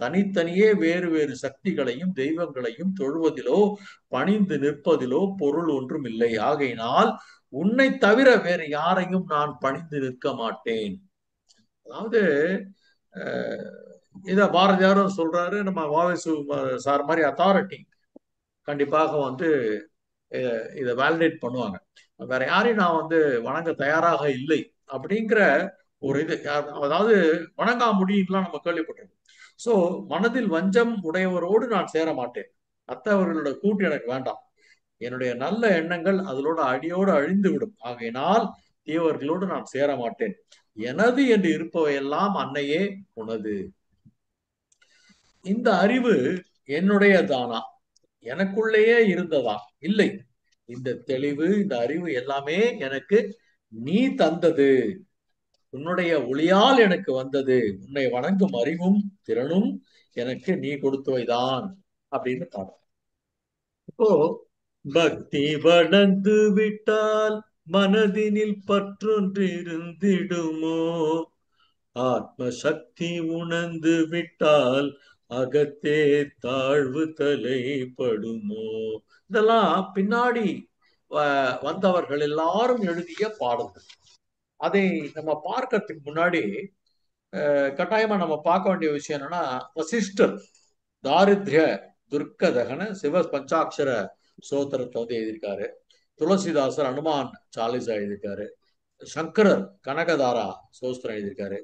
தனித்தனியே வேறு வேறு சக்திகளையும் தெய்வங்களையும் தொழுவதிலோ பணிந்து நிற்பதிலோ பொருள் ஒன்றும் இல்லை. ஆகையினால் உன்னை தவிர வேறு யாரையும் நான் பணிந்து நிற்க மாட்டேன். அதாவது இத பாரதியாரும் சொல்றாரு, நம்ம வாவேசு சார் மாதிரி அத்தாரிட்டி கண்டிப்பாக வந்து இதை வேலிடேட் பண்ணுவாங்க. வேற யாரையும் நான் வந்து வணங்க தயாராக இல்லை அப்படிங்கிற ஒரு இது. அதாவது வணங்கா முடியும்லாம் நம்ம கேள்விப்பட்டிருக்கோம். சோ மனதில் வஞ்சம் உடையவரோடு நான் சேர மாட்டேன், மற்றவர்களோட கூட்டு எனக்கு வேண்டாம், என்னுடைய நல்ல எண்ணங்கள் அதனோட அடியோடு அழிந்து விடும். ஆகையினால் தீவர்களோடு நான் சேர மாட்டேன். எனது என்று இருப்பவையெல்லாம் அன்னையே உனது. இந்த அறிவு என்னுடைய தானா, எனக்குள்ளேயே இருந்ததா? இல்லை. இந்த தெளிவு இந்த அறிவு எல்லாமே எனக்கு நீ தந்தது, உன்னுடைய ஒளியால் எனக்கு வந்தது, உன்னை வணங்கும் அறிவும் திறனும் எனக்கு நீ கொடுத்தவைதான் அப்படின்னு பாடம். இப்போ பக்தி வளர்ந்து விட்டால் மனதினில் பற்றொன்றிருந்திடுமோ, ஆத்ம சக்தி உணர்ந்து விட்டால் அகத்தே தாழ்வு தலைப்படுமோ. இதெல்லாம் பின்னாடி வந்தவர்கள் எல்லாரும் எழுதிய பாடல்கள். அதை நம்ம பார்க்கறதுக்கு முன்னாடி கட்டாயமா நம்ம பார்க்க வேண்டிய விஷயம் என்னன்னா, வசிஷ்டர் தாரித்ய துர்க்கதகன சிவ பஞ்சாட்சர சோத்திரத்தை வந்து எழுதியிருக்காரு. துளசிதாசர் அனுமான் சாலிசா எழுதியிருக்காரு. சங்கரர் கனகதாரா சோஸ்திரம் எழுதியிருக்காரு.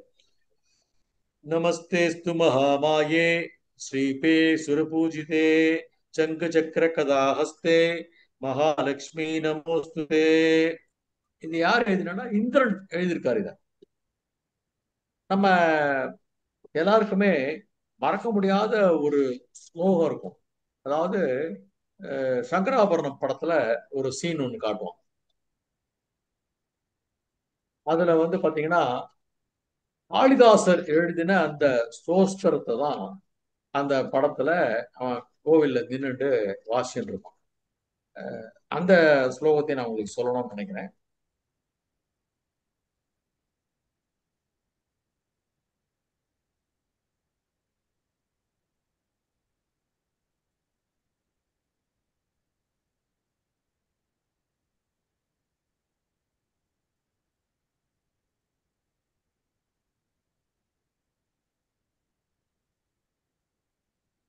நமஸ்தேஸ்து மகாமாயே ஸ்ரீபே சுரபூஜிதே சங்கு சக்கர கதாஹஸ்தே மகாலட்சுமி நமோஸ்துதே. இது யார் எழுதினா? இந்திரன் எழுதியிருக்காரு. இத நம்ம எல்லாருக்குமே மறக்க முடியாத ஒரு ஸ்லோகம் இருக்கும். அதாவது சங்கராபரணம் படத்துல ஒரு சீன் ஒண்ணு காட்டுவோம். அதுல வந்து பாத்தீங்கன்னா காளிதாசர் எழுதின அந்த ஸ்தோஸ்திரத்தை தான் அந்த படத்துல அவன் கோவில்ல நின்னுட்டு வாசின்னு இருப்பான். அந்த ஸ்லோகத்தை நான் உங்களுக்கு சொல்லணும்னு நினைக்கிறேன்.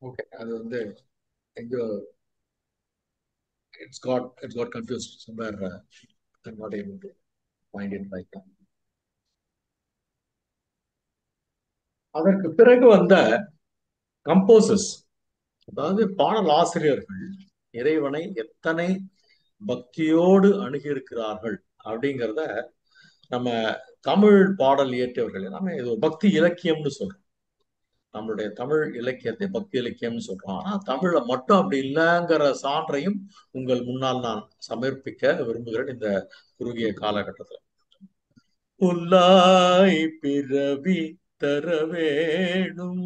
ஓகே, அது வந்து எங்கோ it's got confused somewhere. I'm not able to find it right now. அதற்கு பிறகு வந்த கம்போசர்ஸ், அதாவது பாடல் ஆசிரியர்கள் இறைவனை எத்தனை பக்தியோடு அணுகியிருக்கிறார்கள் அப்படிங்கிறத நம்ம தமிழ் பாடல் இயற்றியவர்கள் எல்லாமே இது ஒரு பக்தி இலக்கியம்னு சொல்றோம். நம்மளுடைய தமிழ் இலக்கியத்தை பக்தி இலக்கியம்னு சொல்றோம். ஆனா தமிழ்ல மட்டும் அப்படி இல்லைங்கிற சான்றையும் உங்கள் முன்னால் நான் சமர்ப்பிக்க விரும்புகிறேன் இந்த குறுகிய காலகட்டத்தில். புல்லாய் பிறவி தர வேணும்,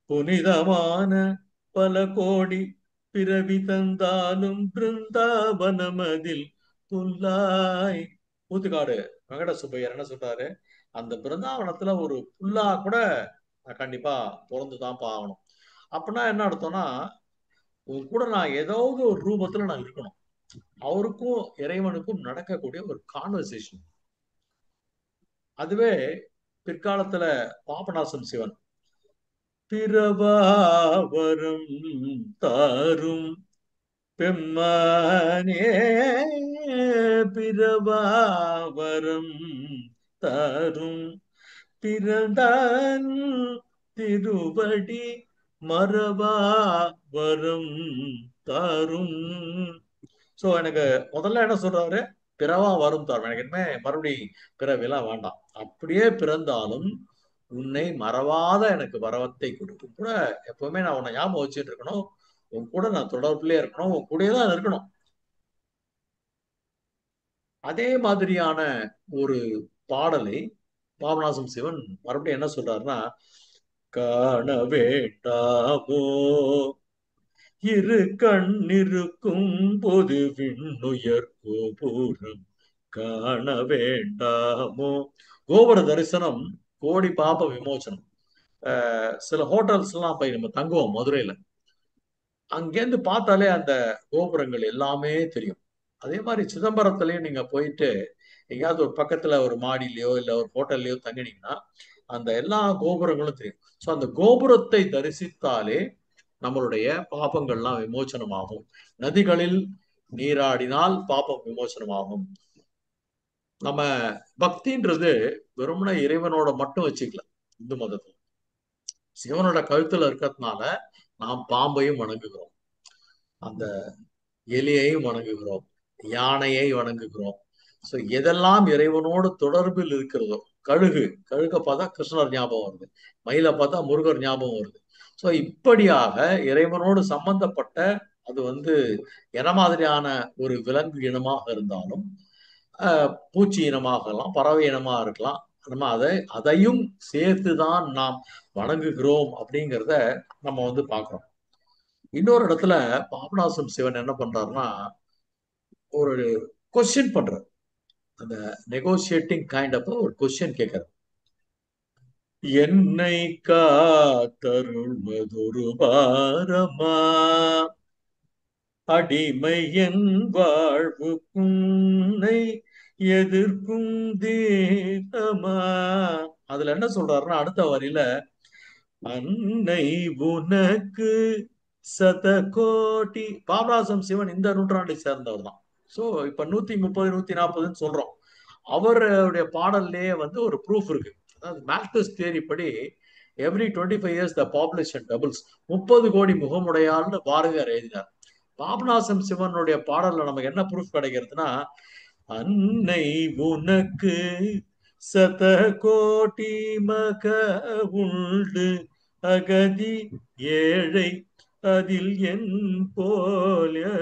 புனிதமான பல கோடி பிறவி தந்தாலும் பிருந்தாவனமதில் புல்லாய். ஊத்துக்காடு வெங்கட சுப்பையர் என்ன சொல்றாரு? அந்த பிருந்தாவனத்துல ஒரு புல்லா கூட நான் கண்டிப்பா பிறந்துதான் ஆகணும். அப்படின்னா என்ன அர்த்தம்னா, உன் கூட நான் ஏதாவது ஒரு ரூபத்துல நான் இருக்கணும். அவருக்கும் இறைவனுக்கும் நடக்கக்கூடிய ஒரு கான்வர்சேஷன். அதுவே பிற்காலத்துல பாபநாசம் சிவன் பிரபாவரம் தாரும் பெம்மானே, பிரபாவரம் தாரும் பிறந்தான் திருவடி மரபா வரம் தாரும். சோ எனக்கு முதல்ல என்ன சொல்றாரு? பிறவா வரும் தாரும். எனக்கு என்ன மறுபடி பிறவிலாம் வேண்டாம். அப்படியே பிறந்தாலும் உன்னை மறவாத எனக்கு வரவத்தை கொடுக்கும் கூட. எப்பவுமே நான் உன்னை ஞாபகம் வச்சுட்டு இருக்கணும். உன் கூட நான் தொடர்புலயே இருக்கணும். உன் கூடயே தான் இருக்கணும். அதே மாதிரியான ஒரு பாடலை பாபநாசம் சிவன் மறுபடியும் என்ன சொல்றாருன்னா, காண வேண்டாமோ இரு கண்ணிருக்கும் பொது விண்ணுயர் கோபுரம் காண வேண்டாமோ. கோபுர தரிசனம் கோடி பாப விமோசனம். சில ஹோட்டல்ஸ் எல்லாம் போய் நம்ம தங்குவோம் மதுரையில. அங்கேருந்து பார்த்தாலே அந்த கோபுரங்கள் எல்லாமே தெரியும். அதே மாதிரி சிதம்பரத்திலயும் நீங்க போயிட்டு எங்கேயாவது ஒரு பக்கத்துல ஒரு மாடியிலயோ இல்ல ஒரு ஹோட்டல்லயோ தங்கினீங்கன்னா அந்த எல்லா கோபுரங்களும் தெரியும். ஸோ அந்த கோபுரத்தை தரிசித்தாலே நம்மளுடைய பாபங்கள்லாம் விமோசனமாகும். நதிகளில் நீராடினால் பாபம் விமோசனமாகும். நம்ம பக்தின்றது வெறுமனே இறைவனோட மட்டும் வச்சுக்கல. இந்து மதத்துல சிவனோட கழுத்துல இருக்கிறதுனால நாம் பாம்பையும் வணங்குகிறோம், அந்த எலியையும் வணங்குகிறோம், யானையை வணங்குகிறோம். ஸோ எதெல்லாம் இறைவனோடு தொடர்பில் இருக்கிறதோ, கழுகை பார்த்தா கிருஷ்ணர் ஞாபகம் வருது, மயிலை பார்த்தா முருகர் ஞாபகம் வருது. ஸோ இப்படியாக இறைவனோடு சம்பந்தப்பட்ட அது வந்து என மாதிரியான ஒரு விலங்கு இனமாக இருந்தாலும், பூச்சி இனமாகலாம், பறவை இனமாக இருக்கலாம், நம்ம அதையும் சேர்த்துதான் நாம் வணங்குகிறோம் அப்படிங்கிறத நம்ம வந்து பார்க்கிறோம். இன்னொரு இடத்துல பாபநாசம் சிவன் என்ன பண்றாருன்னா, ஒரு கொஸ்டின் பண்றார். அந்த நெகோசியேட்டிங் கைண்ட் ஆஃப் ஒரு கொஸ்டின் கேட்கிறார். என்னை காத்தருள்வதொரு பாரமா, அடிமை என் வாழ்வு உன்னை எதிர்க்கும் தீரமா. அதுல என்ன சொல்றாருன்னா, அடுத்த வரியில அன்னை உனக்கு சதகோடி. பாபநாசம் சிவன் இந்த நூற்றாண்டை சேர்ந்தவர் தான். சோ இப்ப 130 140 சொல்றோம். அவருடைய பாடல்லே வந்து ஒரு ப்ரூஃப் இருக்கு. அதாவது மால்தஸ் தியரி படி every 25 years the population doubles. 30 கோடி முகமுடையாள்னு பாரதியார் எழுதினார். பாபநாசம் சிவனுடைய பாடல்ல நமக்கு என்ன ப்ரூஃப் கிடைக்கிறதுனா, அன்னை உனக்கு சதகோடி மக உண்டு, அகதி ஏழை அதில் என் போலவருண்டு,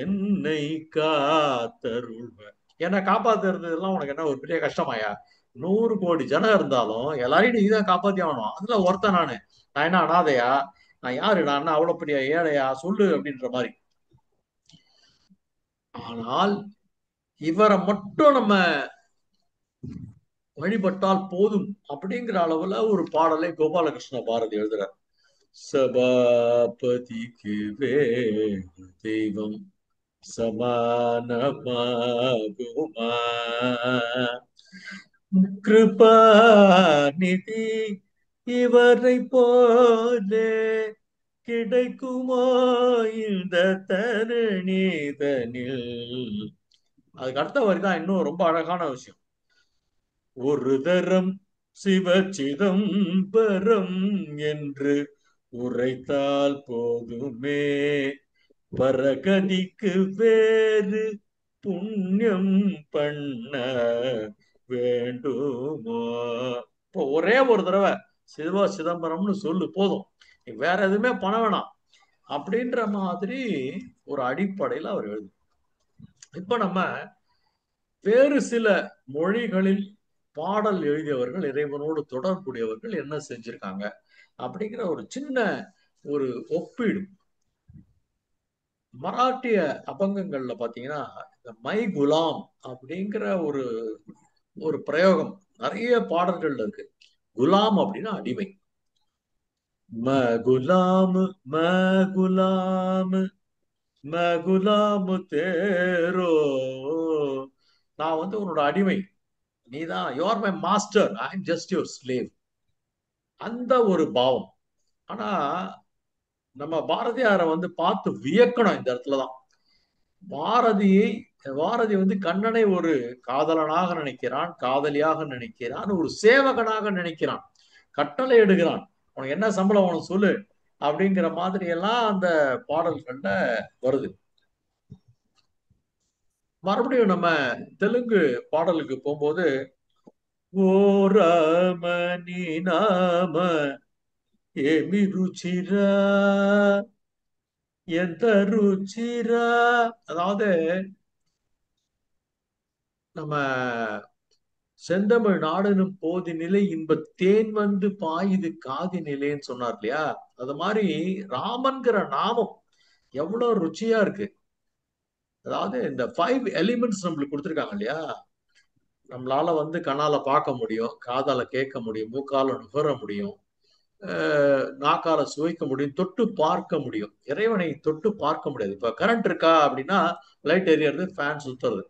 என்னை காத்தருள்வ. என்னை காப்பாத்துறதுலாம் உனக்கு என்ன ஒரு பெரிய கஷ்டமாயா? 100 கோடி ஜனம் இருந்தாலும் எல்லாரையும் நீ தான் காப்பாத்தி ஆகணும். அதுல ஒருத்தன் நானு. நான் என்ன அனாதையா? நான் யாரு? நான் என்ன அவ்வளவு பெரிய ஏழையா? சொல்லு அப்படின்ற மாதிரி. ஆனால் இவரை மட்டும் நம்ம வழிபட்டால் போதும் அப்படிங்கிற அளவுல ஒரு பாடலை கோபாலகிருஷ்ண பாரதி எழுதுறார். சபாபதிக்கு வேறு தெய்வம் சமானமாகுமா, கிருபாநிதி இவரை போலே கிடைக்குமோ இந்த தரணிதனில். அதுக்கு அடுத்த வரிதான் இன்னும் ரொம்ப அழகான விஷயம். ஒரு தரம் சிவச்சிதம்பரம் என்று உரைத்தால் போதுமே, பரகதிக்கு வேறு புண்ணியம் பண்ண வேண்டுமோ. இப்போ ஒரே ஒரு தடவை சிவ சிதம்பரம்னு சொல்லு போதும், நீ வேற எதுவுமே பண்ண வேணாம் அப்படின்ற மாதிரி ஒரு அடிப்படையில் அவர் எழுது. இப்ப நம்ம வேறு சில மொழிகளில் பாடல் எழுதியவர்கள், இறைவனோடு தொடர்புடையவர்கள் என்ன செஞ்சிருக்காங்க அப்படிங்கிற ஒரு சின்ன ஒரு ஒப்பீடு. மராட்டிய அபங்கங்கள்ல பாத்தீங்கன்னா, இந்த மை குலாம் அப்படிங்கிற ஒரு ஒரு பிரயோகம் நிறைய பாடல்கள்ல இருக்கு. குலாம் அப்படின்னா அடிமை. ம குலாம் ம குலாம் ம குலாம் தேரோ, நான் வந்து உன்னோட அடிமை, நீதான் you are my master, I am just your slave. அந்த ஒரு பாவம். ஆனா நம்ம பாரதியாரை வந்து பார்த்து வியக்கணும் இந்த இடத்துலதான். பாரதியை பாரதி வந்து கண்ணனை ஒரு காதலனாக நினைக்கிறான், காதலியாக நினைக்கிறான், ஒரு சேவகனாக நினைக்கிறான், கட்டளை எடுக்கிறான். உனக்கு என்ன சம்பளம் உனக்கு சொல்லு அப்படிங்கிற மாதிரி எல்லாம் அந்த பாடல்கள்ல வருது. மறுபடியும் நம்ம தெலுங்கு பாடலுக்கு போகும்போது, ஓ ராமனி நாம ஏமி ருச்சிரா எந்த ருச்சிரா. அதாவது நம்ம செந்தமிழ் நாடனும் போதி நிலை இன்ப தேன் வந்து பாயுது காதி நிலைன்னு சொன்னார் இல்லையா? அது மாதிரி ராமன்கிற நாமம் எவ்வளவு ருச்சியா இருக்கு. அதாவது இந்த 5 எலிமெண்ட்ஸ் நம்மளுக்கு கொடுத்துருக்காங்க இல்லையா? நம்மளால வந்து கண்ணால பார்க்க முடியும், காதால கேட்க முடியும், மூக்கால நுகர முடியும், நாக்கால சுவைக்க முடியும், தொட்டு பார்க்க முடியும். இறைவனை தொட்டு பார்க்க முடியாது. இப்ப கரண்ட் இருக்கா அப்படின்னா லைட் எரியறது, ஃபேன் சுத்துறது,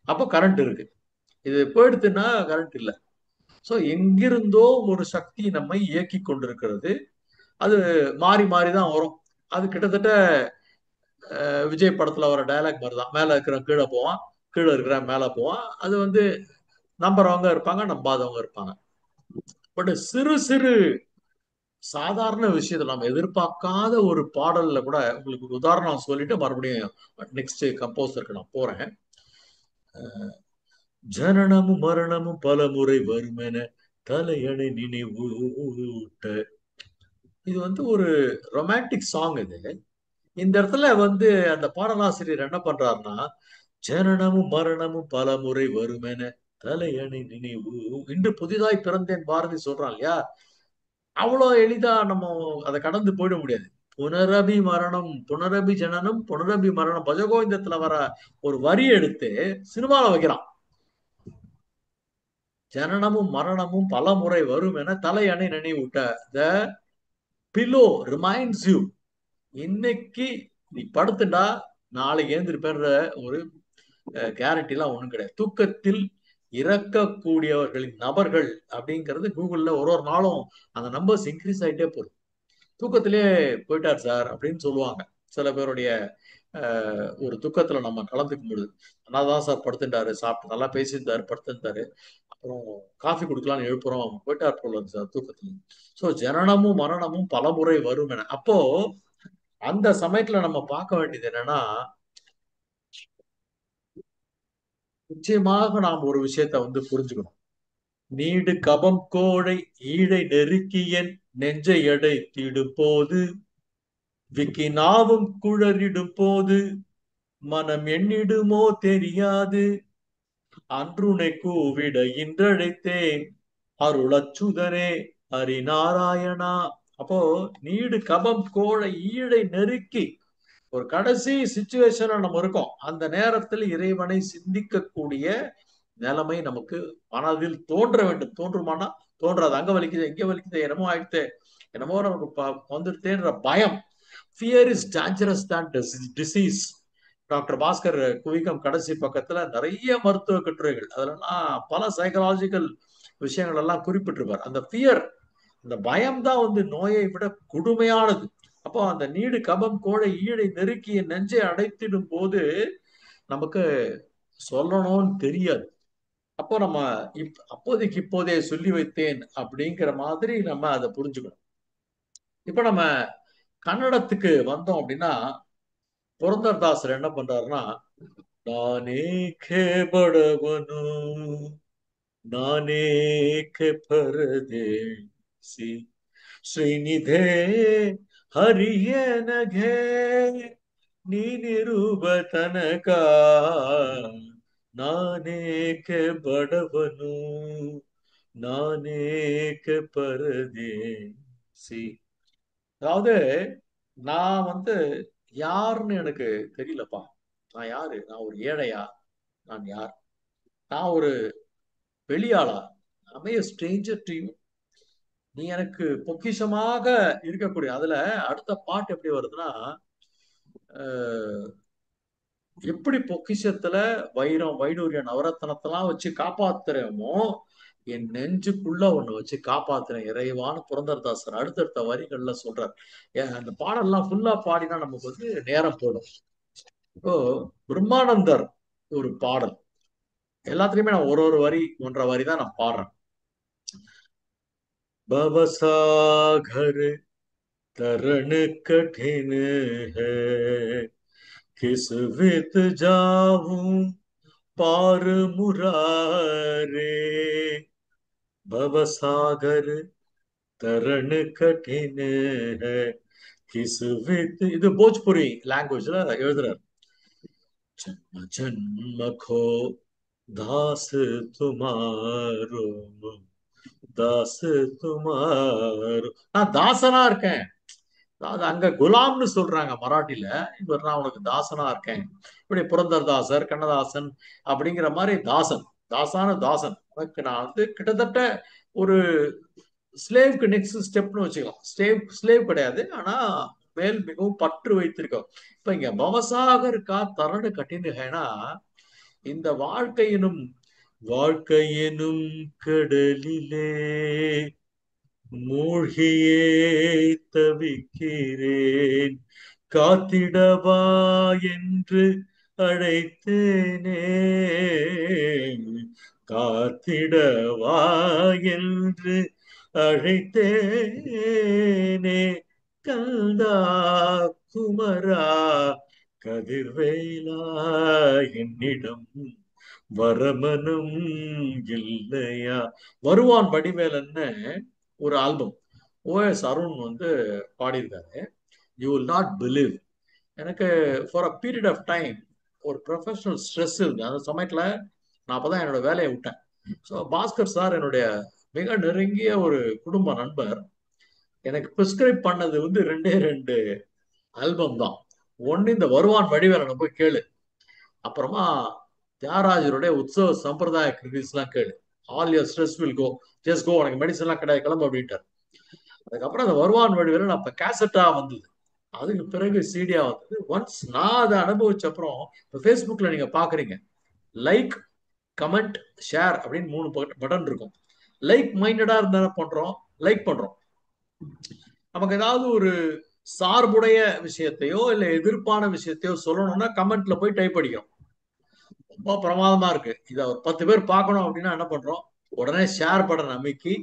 அப்போ கரண்ட் இருக்கு. இது போயிடுத்துன்னா கரண்ட் இல்லை. சோ எங்கிருந்தோ ஒரு சக்தி நம்மை இயக்கி கொண்டிருக்கிறது. அது மாறி மாறி தான் வரும். அது கிட்டத்தட்ட விஜய் படத்துல வர டயலாக் மாதிரி தான். மேல இருக்கிற கீழே போவான், கீழே இருக்கிற மேல போவான். அது வந்து நம்புறவங்க இருப்பாங்க, நம்பாதவங்க இருப்பாங்க. பட் சிறு சிறு சாதாரண விஷயத்துல நம்ம எதிர்பார்க்காத ஒரு பாடல்ல கூட உங்களுக்கு ஒரு உதாரணம் சொல்லிட்டு மறுபடியும் நெக்ஸ்ட் கம்போசருக்கு நான் போறேன். ஜனனமும் மரணமும் பல முறை வருமென தலையணை நினைவூட்ட. இது வந்து ஒரு ரொமான்டிக் சாங் இது. இந்த இடத்துல வந்து அந்த பாடலாசிரியர் என்ன பண்றாருன்னா, ஜனனமும் மரணமும் பல முறை வருமென தலையணை நினைவு இன்று புதிதாய் பிறந்தேன் பாரதி சொல்றான் இல்லையா? அவ்வளவு எளிதா நம்ம அதை கடந்து போயிட முடியாது. புனரபி மரணம், புனரபி ஜனனம், புனரபி மரணம், பஜகோவிந்தத்துல வர ஒரு வரி எடுத்து சினிமால வைக்கிறான். ஜனனமும் மரணமும் பல முறை வரும் என தலையணை நினைவூட்ட. த பில்லோ ரிமைண்ட்ஸ் யூ. இன்னைக்கு நீ படுத்துட்டா நாளைக்கு எழுந்திருப்பேன்ற ஒரு கேரண்டி எல்லாம் ஒண்ணும் கிடையாது. தூக்கத்தில் இறக்கக்கூடியவர்களின் நபர்கள் அப்படிங்கிறது கூகுள்ல ஒரு ஒரு நாளும் அந்த நம்பர்ஸ் இன்க்ரீஸ் ஆயிட்டே போகுது. தூக்கத்திலே போயிட்டார் சார் அப்படின்னு சொல்லுவாங்க சில பேருடைய ஒரு துக்கத்துல நம்ம கலந்துக்கும் பொழுது. நல்லா தான் சார் படுத்துட்டாரு, சாப்பிட்டு நல்லா பேசியிருந்தாரு, படுத்திருந்தாரு, அப்புறம் காஃபி குடுக்கலாம்னு எழுப்புறோம், போயிட்டார் போல இருக்கு சார் தூக்கத்துல. சோ ஜனனமும் மரணமும் பலமுறை வரும் என. அப்போ அந்த சமயத்துல நம்ம பார்க்க வேண்டியது என்னன்னா, நிச்சயமாக நாம் ஒரு விஷயத்த புரிஞ்சுக்கணும். நீடு கபம் கோழை ஈழை நெருக்கியன் நெஞ்சை எடைத்திடும் போது, விக்கி நாவும் குழறிடும் போது, மனம் எண்ணிடுமோ தெரியாது, அன்றுனை கூவிட இன்றழைத்தேன் அருளச்சுதனே ஹரிநாராயணா. அப்போ நீடு கபம் கோழை ஈழை நெருக்கி ஒரு கடைசி சுச்சுவேஷன்ல நம்ம இருக்கோம். அந்த நேரத்தில் இறைவனை சிந்திக்கக்கூடிய நிலைமை நமக்கு மனதில் தோன்ற வேண்டும். தோன்றுமானா தோன்றாது. அங்க வலிக்குது, எங்க வலிக்குது, என்னமோ ஆயிடுத்து, என்னமோ நமக்கு வந்துருத்தேன்ற பயம். ஃபியர் இஸ் டேஞ்சரஸ் தான் டிசீஸ். டாக்டர் பாஸ்கர் குவிகம் கடைசி பக்கத்துல நிறைய மருத்துவ கட்டுரைகள், அதெல்லாம் பல சைக்கலாஜிக்கல் விஷயங்கள் எல்லாம் குறிப்பிட்டிருப்பார். அந்த ஃபியர், அந்த பயம் தான் நோயை விட கொடுமையானது. அப்போ அந்த நீடு கபம் கோழை ஈழை நெருக்கிய நெஞ்சை அடைத்திடும் போது நமக்கு சொல்லணும்னு தெரியாது. அப்போ நம்ம அப்போதைக்கு இப்போதே சொல்லி வைத்தேன் அப்படிங்கிற மாதிரி நம்ம அதை புரிஞ்சுக்கணும். இப்ப நம்ம கன்னடத்துக்கு வந்தோம் அப்படின்னா, புரந்தரதாசர் என்ன பண்றாருன்னா, நானேಕೆ ಬಡವನು ನಾನೇಕೆ ಪರದೇಸಿ ಶ್ರೀನಿಧೇ ಹರಿಯ ನಗೆ ನೀನಿರುವ ತನಕ ನಾನೇಕೆ ಬಡವನು ನಾನೇಕೆ பரதேசி. அதாவது நான் யாருன்னு எனக்கு தெரியலப்பா. நான் யாரு? நான் ஒரு ஏழையா? நான் யார்? நான் ஒரு வெளியாளா? ஐ a stranger to you. நீ எனக்கு பொக்கிஷமாக இருக்கக்கூடிய, அதுல அடுத்த பாட்டு எப்படி வருதுன்னா, எப்படி பொக்கிஷத்துல வைரம் வைடூரிய நவரத்தனத்தெல்லாம் வச்சு காப்பாத்துறோமோ, என் நெஞ்சுக்குள்ள ஒண்ணு வச்சு காப்பாத்துறேன் இறைவான்னு புரந்தரதாசர் அடுத்தடுத்த வரிகள்ல சொல்றார். அந்த பாடல்லாம் ஃபுல்லா பாடினா நமக்கு நேரம் போடும். இப்போ பிரம்மானந்தர் ஒரு பாடல், எல்லாத்துலயுமே நான் ஒரு ஒரு வரி, ஒன்றரை வரி தான் நான் பாடுறேன். பவசாகர் तरण कठिन है, किस वित जाऊं पार मुरारे, भवसागर तरण कठिन है, किस वित. இது போஜ்புரி லாங்குவேஜ்ல எழுதுறாரு. जन्म जन्म खो दास तुम्हारो, दास तुम्हारो. நான் தாசனா இருக்கேன். அதாவது அங்க குலாம்னு சொல்றாங்க மராட்டில, இவர் நான் உனக்கு தாசனா இருக்கேன். இப்படி புரந்தரதாசர் கண்ணதாசன் அப்படிங்கிற மாதிரி தாசன், தாசான தாசன், உனக்கு நான் கிட்டத்தட்ட ஒரு ஸ்லேவ்க்கு நெக்ஸ்ட் ஸ்டெப்னு வச்சுக்கலாம். ஸ்லேவ் கிடையாது, ஆனா மேல் மிகவும் பற்று வைத்திருக்கோம். இப்ப இங்க பவசாகர் கா தரணு கட்டினுகனா, இந்த வாழ்க்கையெனும் கடலிலே மூழ்கியே தவிக்கிறேன், காத்திடவா என்று அழைத்தேனே, காத்திடவா என்று அழைத்தேனே, கந்தா குமரா கதிர்வேலா என்னிடம் வரமனும் இல்லையா. வருவான் வடிவேலன்னு ஒரு ஆல்பம் ஓஎஸ் அருண் பாடியிருக்காரு. You will not believe. எனக்கு for a period of time ஒரு ப்ரொஃபஷனல் ஸ்ட்ரெஸ் இருக்கு. அந்த சமயத்துல நான் அப்பதான் என்னோட வேலையை விட்டேன். ஸோ பாஸ்கர் சார் என்னுடைய மிக நெருங்கிய ஒரு குடும்ப நண்பர். எனக்கு பிரிஸ்கிரைப் பண்ணது வந்து ரெண்டே ரெண்டு ஆல்பம் தான். ஒன்னு இந்த வருவான் வடிவேலனை போய் கேளு, அப்புறமா தியாகராஜருடைய உற்சவ சம்பிரதாய கிரிட்டிக்ஸ் எல்லாம் கேளு. All your stress will go, just go, உனக்கு மெடிசன் எல்லாம் கிடையாது, கிளம்பு அப்படின்ட்டார். அதுக்கப்புறம் அந்த வருவான் வடிவேலன் அப்ப கேசட்டா வந்தது, அதுக்கு பிறகு சிடியா வந்தது. ஒன்ஸ் நான் அதை அனுபவிச்ச அப்புறம், இப்ப ஃபேஸ்புக்ல நீங்க பாக்குறீங்க, லைக், கமெண்ட், ஷேர் அப்படின்னு 3 பட்டன் இருக்கும். லைக் மைண்டடா இருந்தா என்ன பண்றோம்? லைக் பண்றோம். நமக்கு ஏதாவது ஒரு சார்புடைய விஷயத்தையோ இல்ல எதிர்ப்பான விஷயத்தையோ சொல்லணும்னா கமெண்ட்ல போய் டைப் அடிக்கிறோம். ரொம்ப பிரமாதமா இருக்கு. இத ஒரு 10 பேர் பார்க்கணும் அப்படின்னா என்ன பண்றோம்? உடனே ஷேர் பட்டன் அமைக்கி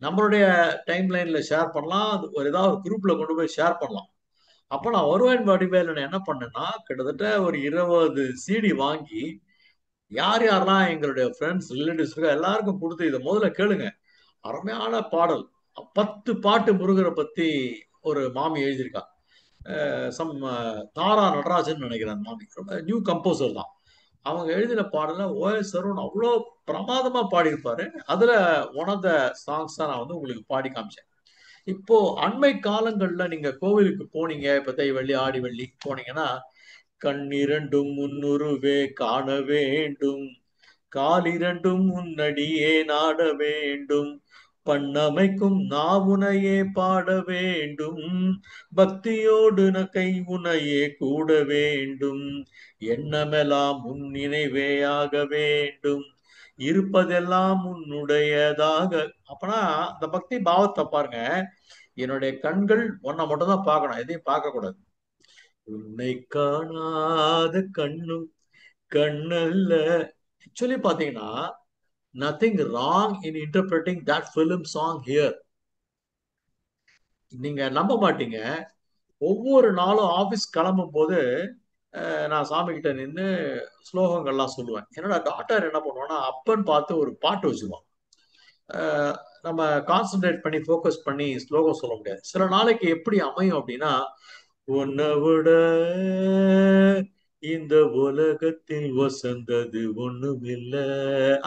நம்மளுடைய டைம் லைன்ல ஷேர் பண்ணலாம். அது ஒரு ஏதாவது ஒரு குரூப்ல கொண்டு போய் ஷேர் பண்ணலாம். அப்ப நான் வருவேன் வடிவேலன் என்ன பண்ணேன்னா, கிட்டத்தட்ட ஒரு 20 சிடி வாங்கி யார் யாரெல்லாம் எங்களுடைய ஃப்ரெண்ட்ஸ் ரிலேட்டிவ்ஸ் இருக்கோ எல்லாருக்கும் கொடுத்து, இதை முதல்ல கேளுங்க, அருமையான பாடல். 10 பாட்டு முருகரை பத்தி ஒரு மாமி எழுதியிருக்கா. சம் தாரா நடராஜன் நினைக்கிறேன் அந்த மாமி, ரொம்ப நியூ கம்போசர் தான். அவங்க எழுதின பாடல ஓஎஸ் சரவணன் அவ்வளோ பிரமாதமா பாடியிருப்பாரு. அதுல ஒன் ஆஃப் த சாங்ஸ் தான் நான் வந்து உங்களுக்கு பாடி காமிச்சேன். இப்போ அண்மை காலங்கள்ல நீங்க கோவிலுக்கு போனீங்க, இப்ப தை வெள்ளி ஆடி வெள்ளி போனீங்கன்னா, கண்ணிரண்டும் முன்னுருவே காண வேண்டும், காலிரண்டும் உன்னடியே நாட வேண்டும், பண்ணமைக்கும் நாவுனையே பாட வேண்டும், பக்தியோடு கை உனையே கூட வேண்டும், எண்ணமெல்லாம் உன் நினைவேயாக வேண்டும், இருப்பதெல்லாம் உன்னுடையதாக. அப்பனா அந்த பக்தி பாவத்தை பாருங்க. என்னுடைய கண்கள் உன்னை மட்டும் தான் பார்க்கணும், எதையும் பார்க்க கூடாது. உன்னை காணாத கண்ணும் கண்ணல்ல. ஆக்சுவலி பாத்தீங்கன்னா, nothing wrong in interpreting that film song here. நீங்க நம்ப மாட்டீங்க. ஒவ்வொரு நாளும் ஆபீஸ் கிளம்பும் போது நான் சாமி கிட்ட நின்று ஸ்லோகங்கள்லாம் சொல்லுவேன். என்னோட டாக்டர் என்ன பண்ணுவான்னா, அப்பன்னு பார்த்து ஒரு பாட்டு வச்சுக்குவான். அஹ் நம்ம கான்சென்ட்ரேட் பண்ணி ஃபோக்கஸ் பண்ணி ஸ்லோகம் சொல்ல முடியாது. சில நாளைக்கு எப்படி அமையும் அப்படின்னா, உன்னை விட இந்த உலகத்தில் வசந்தது ஒண்ணுமில்ல,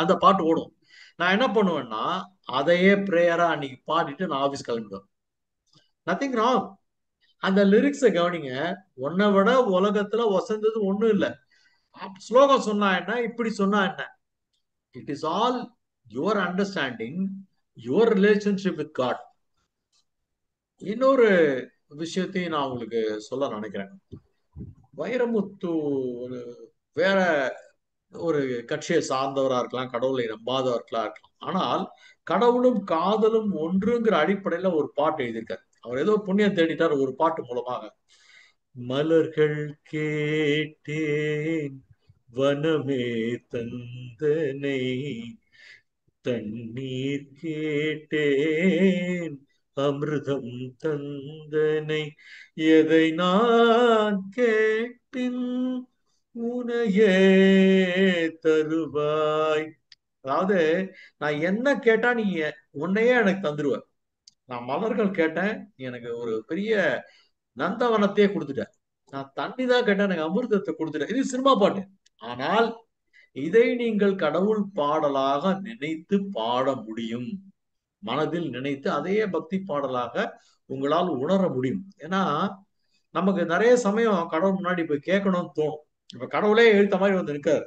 அந்த பாட்டு ஓடும். நான் என்ன பண்ணுவேன்னா, அதையே பிரேயரா அன்னைக்கு பாடிட்டு நான் ஆபீஸ் கிளம்பிடுவேன். Nothing wrong. அந்த லிரிக்ஸை கவனிங்க. உன்னை விட உலகத்துல வசந்தது ஒண்ணும் இல்லை. ஸ்லோகம் சொன்னா என்ன, இப்படி சொன்னா என்ன? It is all your understanding, your relationship with God. இன்னொரு விஷயத்தையும் நான் உங்களுக்கு சொல்ல நினைக்கிறேன். வைரமுத்து ஒரு வேற ஒரு கட்சியை சார்ந்தவரா இருக்கலாம், கடவுளை நம்பாதவர்களா இருக்கலாம். ஆனால் கடவுளும் காதலும் ஒன்றுங்கிற அடிப்படையில ஒரு பாட்டு எழுதியிருக்காரு. அவர் ஏதோ புண்ணியம் தேடிட்டார் ஒரு பாட்டு மூலமாக. மலர்கள் கேட்டேன் வனமே தந்தனை, தண்ணீர் கேட்டேன் அமிர்தம் தந்தனை, எதை நான் கேட்பின் உனையே தருவாய். அதாவது நான் என்ன கேட்டா நீ உன்னையே எனக்கு தந்துருவ. நான் மலர்கள் கேட்டேன், நீ எனக்கு ஒரு பெரிய நந்தவனத்தையே கொடுத்துட்ட. நான் தண்ணி தான் கேட்டேன், எனக்கு அமிர்தத்தை கொடுத்துட்ட. இது சினிமா பாட்டு. ஆனால் இதை நீங்கள் கடவுள் பாடலாக நினைத்து பாட முடியும். மனதில் நினைத்து அதையே பக்தி பாடலாக உங்களால் உணர முடியும். ஏன்னா நமக்கு நிறைய சமயம் கடவுள் முன்னாடி போய் கேட்கணும்னு தோணும். இப்ப கடவுளே எழுத்த மாதிரி வந்து நிற்காரு.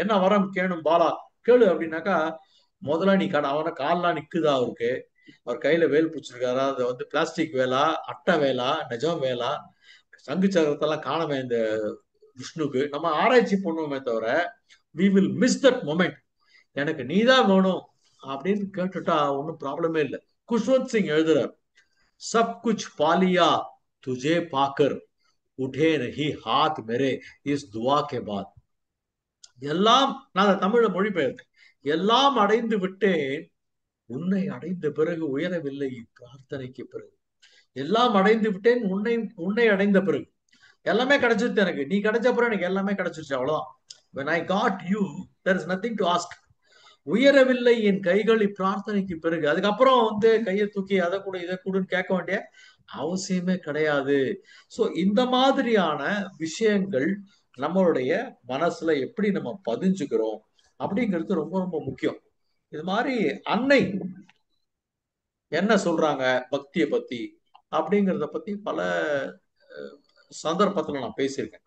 என்ன வரம் கேணும் பாலா, கேளு அப்படின்னாக்கா, முதல்ல நீ அவன கால்லாம் நிக்குதா அவருக்கு, அவர் கையில வேல் பிடிச்சிருக்காரா, அது வந்து பிளாஸ்டிக் வேலா, அட்டை வேலா, நிஜம் வேலா, சங்கு சக்கரத்தெல்லாம் காணமே இந்த விஷ்ணுக்கு, நம்ம ஆராய்ச்சி பண்ணுவோமே தவிர we will miss that moment. எனக்கு நீதான் வேணும் அப்படின்னு கேட்டுட்டா ஒன்றும் ப்ராப்ளமே இல்லை. குஷ்வந்த் சிங் எழுதுறார், சப் குச் பாலியா துஜே பாக்கர் உठे नहीं हाथ मेरे इस दुआ के बाद. எல்லாம் நான் தமிழ மொழிபெயர்த்தேன். எல்லாம் அடைந்து விட்டேன், உன்னை அடைந்த பிறகு உயரவில்லை பிரார்த்தனைக்கு பிறகு. எல்லாம் அடைந்து விட்டேன், உன்னை உன்னை அடைந்த பிறகு எல்லாமே கிடைச்சிருச்சு எனக்கு. நீ கிடைச்ச பிறகு எனக்கு எல்லாமே கிடைச்சிருச்சு, அவ்வளவுதான். when I got you there is nothing to ask. உயரவில்லை என் கைகள் பிரார்த்தனைக்கு பிறகு. அதுக்கப்புறம் வந்து கையை தூக்கி அதை கூட இதை கூடன்னு கேட்க வேண்டிய அவசியமே கிடையாது. சோ இந்த மாதிரியான விஷயங்கள் நம்மளுடைய மனசுல எப்படி நம்ம பதிஞ்சுக்கிறோம் அப்படிங்கிறது ரொம்ப ரொம்ப முக்கியம். இது மாதிரி அன்னை என்ன சொல்றாங்க பக்தியை பத்தி அப்படிங்கிறத பத்தி பல சந்தர்ப்பத்துல நான் பேசியிருக்கேன்.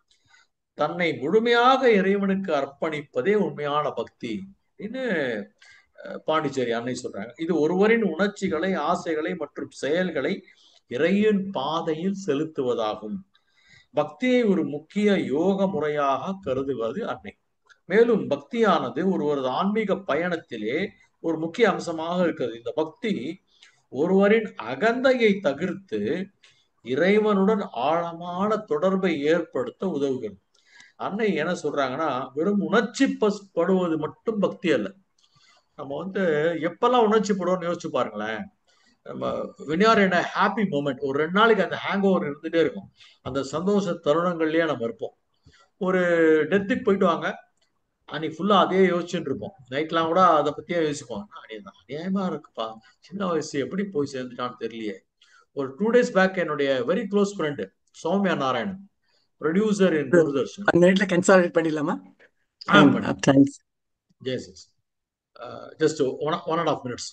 தன்னை முழுமையாக இறைவனுக்கு அர்ப்பணிப்பதே உண்மையான பக்தி அப்படின்னு பாண்டிச்சேரி அன்னை சொல்றாங்க. இது ஒருவரின் உணர்ச்சிகளை, ஆசைகளை மற்றும் செயல்களை இறையின் பாதையில் செலுத்துவதாகும். பக்தியை ஒரு முக்கிய யோக முறையாக கருதுவது அன்னை. மேலும் பக்தியானது ஒருவரது ஆன்மீக பயணத்திலே ஒரு முக்கிய அம்சமாக இருக்கிறது. இந்த பக்தி ஒருவரின் அகந்தையை தவிர்த்து இறைவனுடன் ஆழமான தொடர்பை ஏற்படுத்த உதவுகிறது. அன்னை என்ன சொல்றாங்கன்னா, வெறும் உணர்ச்சி படுவது மட்டும் பக்தி அல்ல. நம்ம எப்பெல்லாம் உணர்ச்சி படுவோம்னு யோசிச்சு பாருங்களேன். நம்ம வினியார் என்ன ஹாப்பி மூமெண்ட், ஒரு 2 நாளைக்கு அந்த ஹேங் ஓவர் இருந்துட்டே இருக்கும். அந்த சந்தோஷ தருணங்கள்லயே நம்ம இருப்போம். ஒரு டெத்துக்கு போயிட்டு வாங்க, அன்னைக்கு ஃபுல்லா அதே யோசிச்சுட்டு இருப்போம். நைட்லாம் கூட அதை பத்தியே யோசிப்போம். அநியாயமா இருக்குப்பா, சின்ன வயசு எப்படி போய் சேர்ந்துட்டான்னு தெரியலையே. ஒரு 2 days பேக் என்னுடைய very close friend Soumya Narayanan, producer in Doordarshan. 1 minute consolidate பண்ணிடலாமா? பண்ணி thanks. Yes yes just 1.5 minutes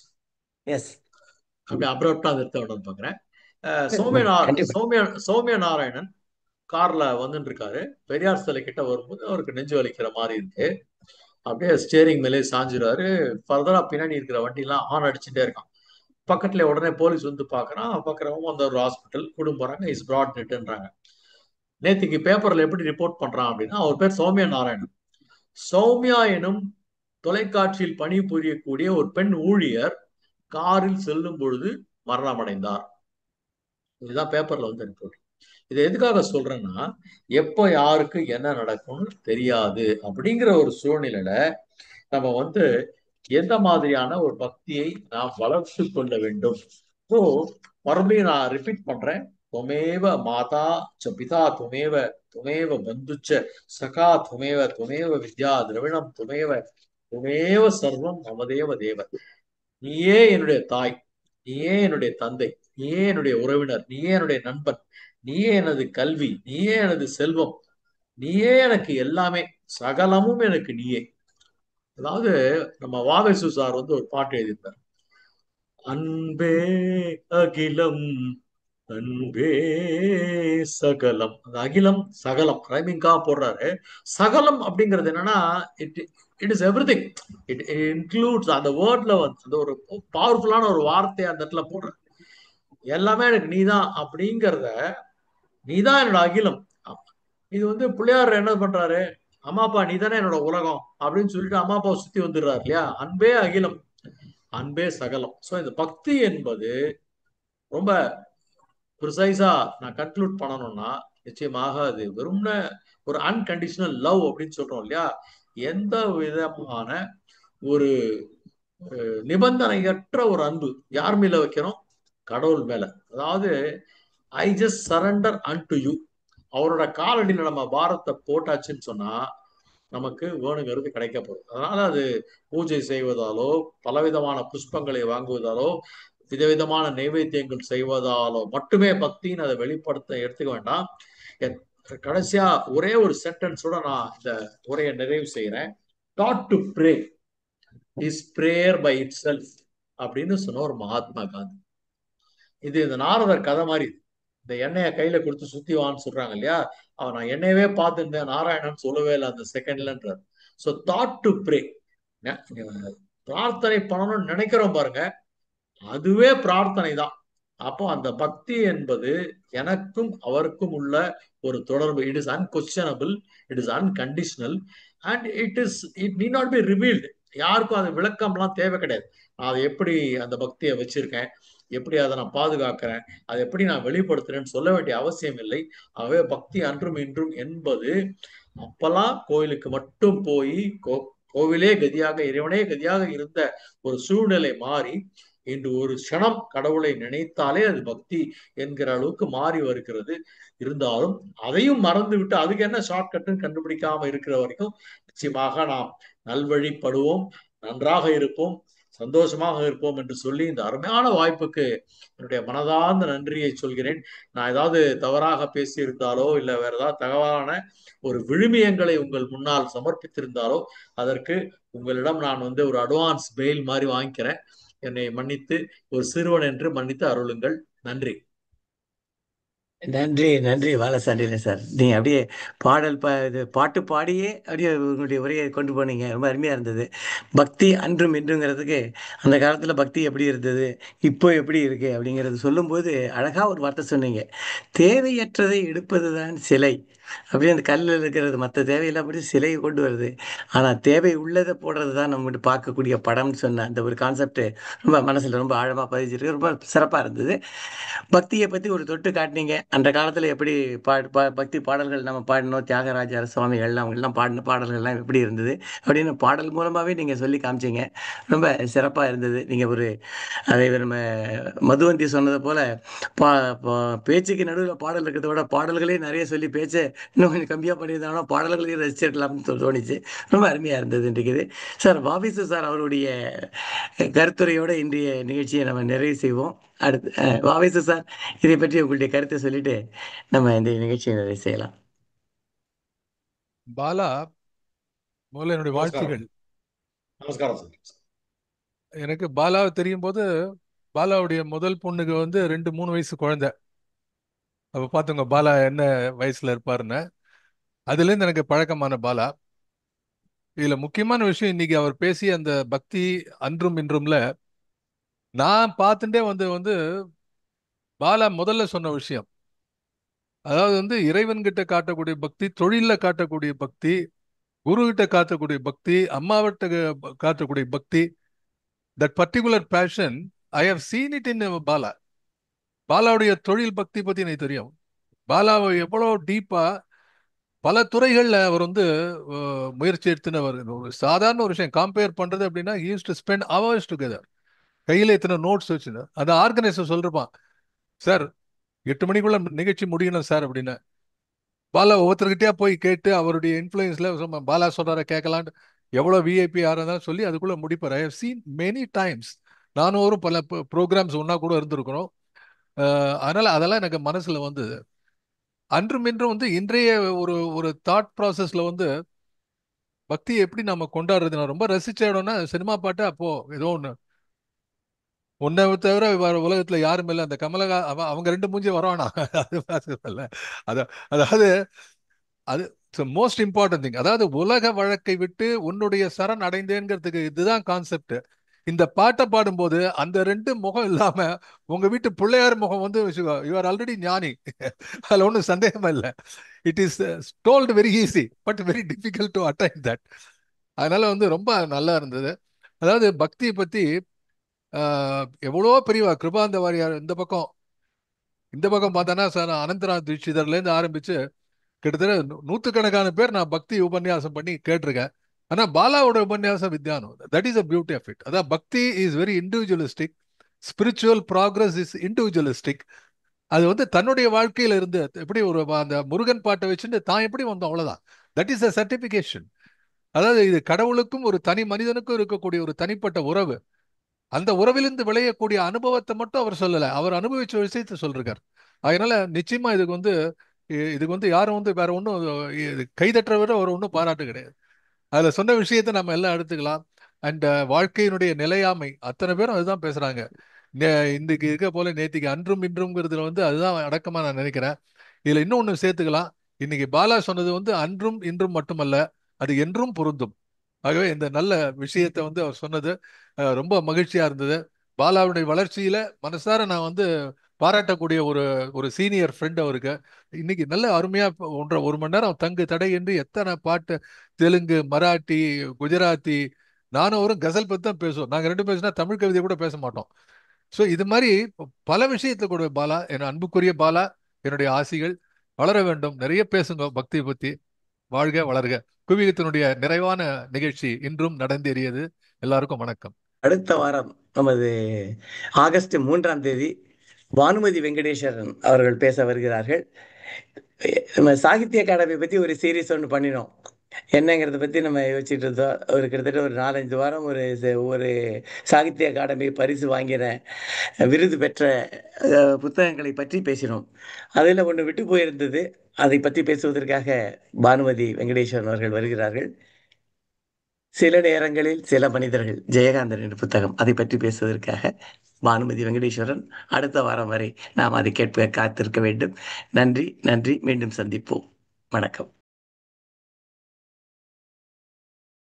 yes, அப்படி அப்ரப்டா நிறுத்த வேணும்னு பாக்குறேன். சௌமியா கண்டிப்பா. சௌமியா சௌமியா நாராயணன் கார்ல வந்துட்டு இருக்காரு. பெரியார் சிலை கிட்ட வரும்போது அவருக்கு நெஞ்சு வலிக்கிற மாதிரி இருக்கு. அப்படியே ஸ்டியரிங் மேலே சாஞ்சிருவாரு. ஃபர்தரா பின்னாடி இருக்கிற வண்டி எல்லாம் ஹார்ன் அடிச்சுட்டே இருக்கான். பக்கத்துல உடனே போலீஸ் பாக்குறான். பாக்குறவங்க ஒரு ஹாஸ்பிட்டல் கூடும் போறாங்க. இஸ் பிராட் டெட்ன்றாங்க. நேத்திக்கு பேப்பர்ல எப்படி ரிப்போர்ட் பண்றான் அப்படின்னா, அவர் பேர் சௌமியா நாராயணன். சௌமியா எனும் தொலைக்காட்சியில் பணிபுரியக்கூடிய ஒரு பெண் ஊழியர் காரில் செல்லும் பொழுது மரணமடைந்தார். இதுதான் பேப்பர்ல ரிப்போர்ட். இதை எதுக்காக சொல்றேன்னா, எப்ப யாருக்கு என்ன நடக்கும்னு தெரியாது அப்படிங்கிற ஒரு சூழ்நிலையில நம்ம எந்த மாதிரியான ஒரு பக்தியை நாம் வளர்த்து கொள்ள வேண்டும். ஸோ மறுபடியும் நான் ரிப்பீட் பண்றேன். துமேவ மாதா ச பிதா துமேவ துமேவ பந்துச்ச சகா துமேவ துமேவ வித்யா திரவிணம் துமேவ துமேவ சர்வம் மமதேவ தேவ. நீயே என்னுடைய தாய், நீயே என்னுடைய தந்தை, நீயே என்னுடைய உறவினர், நீயே என்னுடைய நண்பன், நீயே எனது கல்வி, நீயே எனது செல்வம், நீயே எனக்கு எல்லாமே, சகலமும் எனக்கு நீயே. அதாவது நம்ம வாவேசு சார் ஒரு பாட்டு எழுதியிருந்தார். அன்பே அகிலம், அன்பே சகலம். அந்த அகிலம் சகலம் ரைமிங்கா போடுறாரு. சகலம் அப்படிங்கிறது என்னன்னா, it it is every thing. It includes அந்த வேர்ட்ல அந்த ஒரு பவர்ஃபுல்லான ஒரு வார்த்தை அந்த இடத்துல போடுற. எல்லாமே எனக்கு நீதான் அப்படிங்கிறத, நீதான் என்னோட அகிலம். இது பிள்ளையார் என்ன பண்றாரு, அம்மா அப்பா நீதானே என்னோட உலகம் அப்படின்னு சொல்லிட்டு அம்மா அப்பாவை சுத்தி வந்துடுறாரு இல்லையா. அன்பே அகிலம், அன்பே சகலம். சோ இந்த பக்தி என்பது ரொம்ப ப்ரிசைஸா நான் கன்க்ளூட் பண்ணணும்னா, நிச்சயமாக அது வெறும்ன ஒரு அன்கண்டிஷனல் லவ் அப்படின்னு சொல்றோம் இல்லையா. எந்த விதமான ஒரு நிபந்தனையற்ற ஒரு அன்பு யார் மேல வைக்கிறோம்? கடவுள் மேல. அதாவது I just surrender an to you. அவரோட காலடியில நம்ம பாரத்தை போட்டாச்சுன்னு சொன்னா நமக்கு வேணுங்கிறது கிடைக்க போகுது. அதனால அது பூஜை செய்வதாலோ, பலவிதமான புஷ்பங்களை வாங்குவதாலோ, விதவிதமான நைவேத்தியங்கள் செய்வதாலோ மட்டுமே பக்தின்னு அதை வெளிப்படுத்த எடுத்துக்க வேண்டாம். கடைசியா ஒரே ஒரு சென்டென்ஸோட நான் இந்த உரையை நிறைவு செய்யறேன். That to pray is prayer by itself அப்படின்னு சொன்ன ஒரு மகாத்மா காந்தி. இது இந்த நாரதர் கதை மாதிரி. இந்த எண்ணெயை கையில கொடுத்து சுத்தி வான்னு சொல்றாங்க இல்லையா. அவன் நான் எண்ணெயவே பார்த்துருந்தேன், நாராயணன் சொல்லவே இல்லை அந்த செகண்ட்லன்றார். ஸோ தாட் டு ப்ரே, பிரார்த்தனை பண்ணணும்னு நினைக்கிறோம் பாருங்க, அதுவே பிரார்த்தனை தான். அப்போ அந்த பக்தி என்பது எனக்கும் அவருக்கும் உள்ள ஒரு தொடர்பு. It is unquestionable, it is unconditional and it need not be revealed. யாருக்கும் அது விளக்கம்லாம் தேவை கிடையாது. நான் அதை எப்படி அந்த பக்தியை வச்சிருக்கேன், எப்படி அதை நான் பாதுகாக்கிறேன், அதை எப்படி நான் வெளிப்படுத்துறேன்னு சொல்ல வேண்டிய அவசியம் இல்லை. ஆகவே பக்தி அன்றும் இன்றும் என்பது அப்பெல்லாம் கோயிலுக்கு மட்டும் போய் கோவிலே கதியாக, இறைவனே கதியாக இருந்த ஒரு சூழ்நிலை மாறி இன்று ஒரு க்ஷணம் கடவுளை நினைத்தாலே அது பக்தி என்கிற அளவுக்கு மாறி வருகிறது. இருந்தாலும் அதையும் மறந்து விட்டு அதுக்கு என்ன ஷார்ட்கட்னு கண்டுபிடிக்காம இருக்கிற வரைக்கும் நிச்சயமாக நாம் நல்வழிப்படுவோம், நன்றாக இருப்போம், சந்தோஷமாக இருப்போம் என்று சொல்லி இந்த அருமையான வாய்ப்புக்கு என்னுடைய மனதார்ந்த நன்றியை சொல்கிறேன். நான் ஏதாவது தவறாக பேசியிருந்தாலோ இல்லை வேற ஏதாவது தகவலான ஒரு விழுமியங்களை உங்கள் முன்னால் சமர்ப்பித்திருந்தாலோ அதற்கு உங்களிடம் நான் ஒரு அட்வான்ஸ் பெயில் மாதிரி வாங்கிக்கிறேன். என்னை மன்னித்து ஒரு சிறுவன் என்று மன்னித்து அருளுங்கள். நன்றி. நன்றி நன்றி பாலசாண்டில சார். நீங்க அப்படியே இது பாட்டு பாடியே அப்படியே உங்களுடைய உரையை கொண்டு போனீங்க. ரொம்ப அருமையா இருந்தது. பக்தி அன்றும் இன்றுங்கிறதுக்கு அந்த காலத்துல பக்தி எப்படி இருந்தது, இப்போ எப்படி இருக்கு அப்படிங்கிறது சொல்லும்போது அழகா ஒரு வார்த்தை சொன்னீங்க. தேவையற்றதை எடுப்பதுதான் சிலை. அப்படியே அந்த கல்லில் இருக்கிறது மற்ற தேவையெல்லாம் படி சிலையை கொண்டு வருது. ஆனால் தேவை உள்ளதை போடுறது தான் நம்ம பார்க்கக்கூடிய படம்னு சொன்ன அந்த ஒரு கான்செப்ட் ரொம்ப மனசில் ரொம்ப ஆழமாக பதிஞ்சிருக்கு. ரொம்ப சிறப்பாக இருந்தது. பக்தியை பற்றி ஒரு தொட்டு காட்டினீங்க. அந்த காலத்தில் எப்படி பக்தி பாடல்கள் நம்ம பாடினோம், தியாகராஜர் சுவாமிகள் அவங்கெல்லாம் பாடின பாடல்கள்லாம் எப்படி இருந்தது அப்படின்னு பாடல் மூலமாகவே நீங்கள் சொல்லி காமிச்சீங்க. ரொம்ப சிறப்பாக இருந்தது. நீங்கள் ஒரு அதை நம்ம மதுவந்தி சொன்னதை போல பா பேச்சுக்கு நடுவில் பாடல் இருக்கிறத விட பாடல்களே நிறைய சொல்லி பேச்சை இன்னும் கொஞ்சம் கம்மியாக பண்ணியிருந்தாங்கன்னா பாடல்களையும் ரசிச்சிருக்கலாம்னு தோணுச்சு. ரொம்ப அருமையாக இருந்தது இன்றைக்கு. சார் வாபிசு சார் அவருடைய கருத்துரையோட இன்றைய நிகழ்ச்சியை நம்ம நிறைவு செய்வோம். அடுத்து வாபிசு சார் இதை பற்றி உங்களுடைய கருத்தை சொல்லிட்டு நம்ம இந்த நிகழ்ச்சியை நிறைவு செய்யலாம். பாலா, முதல்ல என்னுடைய நமஸ்காரம். வாழ்த்துகள். நமஸ்காரம் சார். எனக்கு பாலாவை தெரியும் போது பாலாவுடைய முதல் பொண்ணுக்கு வந்து 2-3 வயசு குழந்தை. அப்ப பாத்துங்க பாலா என்ன வயசுல இருப்பாருன்னு. அதுல இருந்து எனக்கு பழக்கமான பாலா. இதுல முக்கியமான விஷயம், இன்னைக்கு அவர் பேசிய அந்த பக்தி அன்றும் இன்றும்ல நான் பார்த்துட்டே வந்து வந்து பாலா முதல்ல சொன்ன விஷயம், அதாவது வந்து இறைவன் கிட்ட காட்டக்கூடிய பக்தி, தொழில காட்டக்கூடிய பக்தி, குரு கிட்ட காட்டக்கூடிய பக்தி, அம்மாவிட்ட காட்டக்கூடிய பக்தி, that particular passion I have seen it in Bala. பாலாவுடைய தொழில் பக்தி பத்தி எனக்கு தெரியும். பாலாவை எவ்வளவு டீப்பா பல துறைகள்ல அவர் வந்து முயற்சி எடுத்துனவர். ஒரு சாதாரண ஒரு விஷயம் கம்பேர் பண்றது அப்படின்னா, he used to spend hours together. கையில இத்தனை நோட்ஸ் வச்சுன்னு அந்த ஆர்கனைசர் சொல்றான், சார் 8 மணிக்குள்ள நிகழ்ச்சி முடியணும் சார் அப்படின்னு. பாலா ஒவ்வொருத்தர்கிட்டயா போய் கேட்டு அவருடைய இன்ஃபுளுன்ஸ்ல பாலா சொல்றார கேட்கலான்னு எவ்வளவு விஐபி யாரா இருந்தாலும் சொல்லி அதுக்குள்ள முடிப்பார். I have seen many times. நானும் ஒரு பல ப்ரோக்ராம்ஸ் ஒன்னா கூட இருந்திருக்கிறோம். அதனால அதெல்லாம் எனக்கு மனசுல வந்து அன்றும் இன்றும் வந்து இன்றைய ஒரு ஒரு தாட் ப்ராசஸ்ல வந்து பக்தியை எப்படி நம்ம கொண்டாடுறது நான் ரொம்ப ரசிச்ச இடம்னா சினிமா பாட்டு. அப்போ ஏதோ ஒண்ணு உன்னை தவிர வேற உலகத்துல யாரும் இல்லை, அந்த கமலஹா அவங்க 2 மூஞ்சி வரவானா அது இல்ல. அத அதாவது அது மோஸ்ட் இம்பார்ட்டன்ட் திங். அதாவது உலக வழக்கை விட்டு உன்னுடைய சரண் அடைந்தேங்கிறதுக்கு இதுதான் கான்செப்ட். இந்த பாட்டை பாடும்போது அந்த 2 முகம் இல்லாம உங்க வீட்டு பிள்ளையார் முகம் வந்து யூ ஆர் ஆல்ரெடி ஞானி. அதுல ஒன்றும் சந்தேகமா இல்லை. It is told very easy but very difficult to attain that. அதனால வந்து ரொம்ப நல்லா இருந்தது. அதாவது பக்தியை பத்தி எவ்வளோ பெரியவா கிருபாந்த வாரியார் இந்த பக்கம் பார்த்தோன்னா சார் அனந்தநாத் தீட்சிதர்ல இருந்து ஆரம்பிச்சு கிட்டத்தட்ட நூத்துக்கணக்கான பேர் நான் பக்தி உபன்யாசம் பண்ணி கேட்டிருக்கேன். ஆனா பாலாவோட உபன்யாசம் வித்யானம், that is a beauty of it. அதான் பக்தி is very individualistic, spiritual progress is individualistic. அது வந்து தன்னுடைய வாழ்க்கையில இருந்து எப்படி ஒரு அந்த முருகன் பாட்டை வச்சுட்டு தான் எப்படி வந்தோம் அவ்வளவுதான். That is a certification. அதாவது இது கடவுளுக்கும் ஒரு தனி மனிதனுக்கும் இருக்கக்கூடிய ஒரு தனிப்பட்ட உறவு. அந்த உறவிலிருந்து விளையக்கூடிய அனுபவத்தை மட்டும் அவர் சொல்லல, அவர் அனுபவிச்ச விஷயத்தை சொல்றார். அதனால நிச்சயமா இதுக்கு வந்து யாரும் வந்து வேற ஒன்றும் கைதட்டுற விட ஒரு ஒன்றும் பாராட்டு கிடையாது. அதுல சொன்ன விஷயத்தை நம்ம எல்லாம் எடுத்துக்கலாம். அண்ட் வாழ்க்கையினுடைய நிலையாமை அத்தனை பேரும் அதுதான் பேசுறாங்க. இன்னைக்கு இருக்க போல நேத்திக்கு அன்றும் இன்றும்ங்கிறதுல வந்து அதுதான் அடக்கமா நான் நினைக்கிறேன். இதுல இன்னொன்னு சேர்த்துக்கலாம். இன்னைக்கு பாலா சொன்னது வந்து அன்றும் இன்றும் மட்டுமல்ல, அது என்றும் பொருந்தும். ஆகவே இந்த நல்ல விஷயத்தை வந்து அவர் சொன்னது ரொம்ப மகிழ்ச்சியா இருந்தது. பாலாவுடைய வளர்ச்சியில மனசார நான் வந்து பாராட்டக்கூடிய ஒரு ஒரு சீனியர் ஃப்ரெண்ட் அவருக்கு. இன்னைக்கு நல்ல அருமையா 1.5 மணி நேரம் தங்கு தடையின்றி எத்தனை பாட்டு, தெலுங்கு, மராட்டி, குஜராத்தி, நானும் அவரும் கசல் பத்தி தான் பேசுவோம். நாங்க 2 பேசினா தமிழ் கவிதை கூட பேச மாட்டோம். ஸோ இது மாதிரி பல விஷயத்துல கூட பாலா, என் அன்புக்குரிய பாலா, என்னுடைய ஆசிகள் வளர வேண்டும். நிறைய பேசுங்க பக்தியை பத்தி. வாழ்க வளர்க. குவியத்தினுடைய நிறைவான நிகழ்ச்சி இன்றும் நடந்தேறியது. எல்லாருக்கும் வணக்கம். அடுத்த வாரம் நமது ஆகஸ்ட் 3ஆம் தேதி பானுமதி வெங்கடேஸ்வரன் அவர்கள் பேச வருகிறார்கள். நம்ம சாகித்ய அகாடமி பற்றி ஒரு சீரீஸ் ஒன்று பண்ணினோம். என்னங்கிறத பற்றி நம்ம யோசிச்சுட்டு இருந்தோம். ஒரு கிட்டத்தட்ட ஒரு 4-5 வாரம் ஒரு சாகித்ய அகாடமி பரிசு வாங்கின விருது பெற்ற புத்தகங்களை பற்றி பேசினோம். அதில் ஒன்று விட்டு போயிருந்தது. அதை பற்றி பேசுவதற்காக பானுமதி வெங்கடேஸ்வரன் அவர்கள் வருகிறார்கள். சில நேரங்களில் சில மனிதர்கள், ஜெயகாந்தன் என்ற புத்தகம், அதை பற்றி பேசுவதற்காக பானுமதி வெங்கடேஸ்வரன். அடுத்த வாரம் வரை நாம் அதை கேட்ப காத்திருக்க வேண்டும். நன்றி, நன்றி. மீண்டும் சந்திப்போம். வணக்கம்.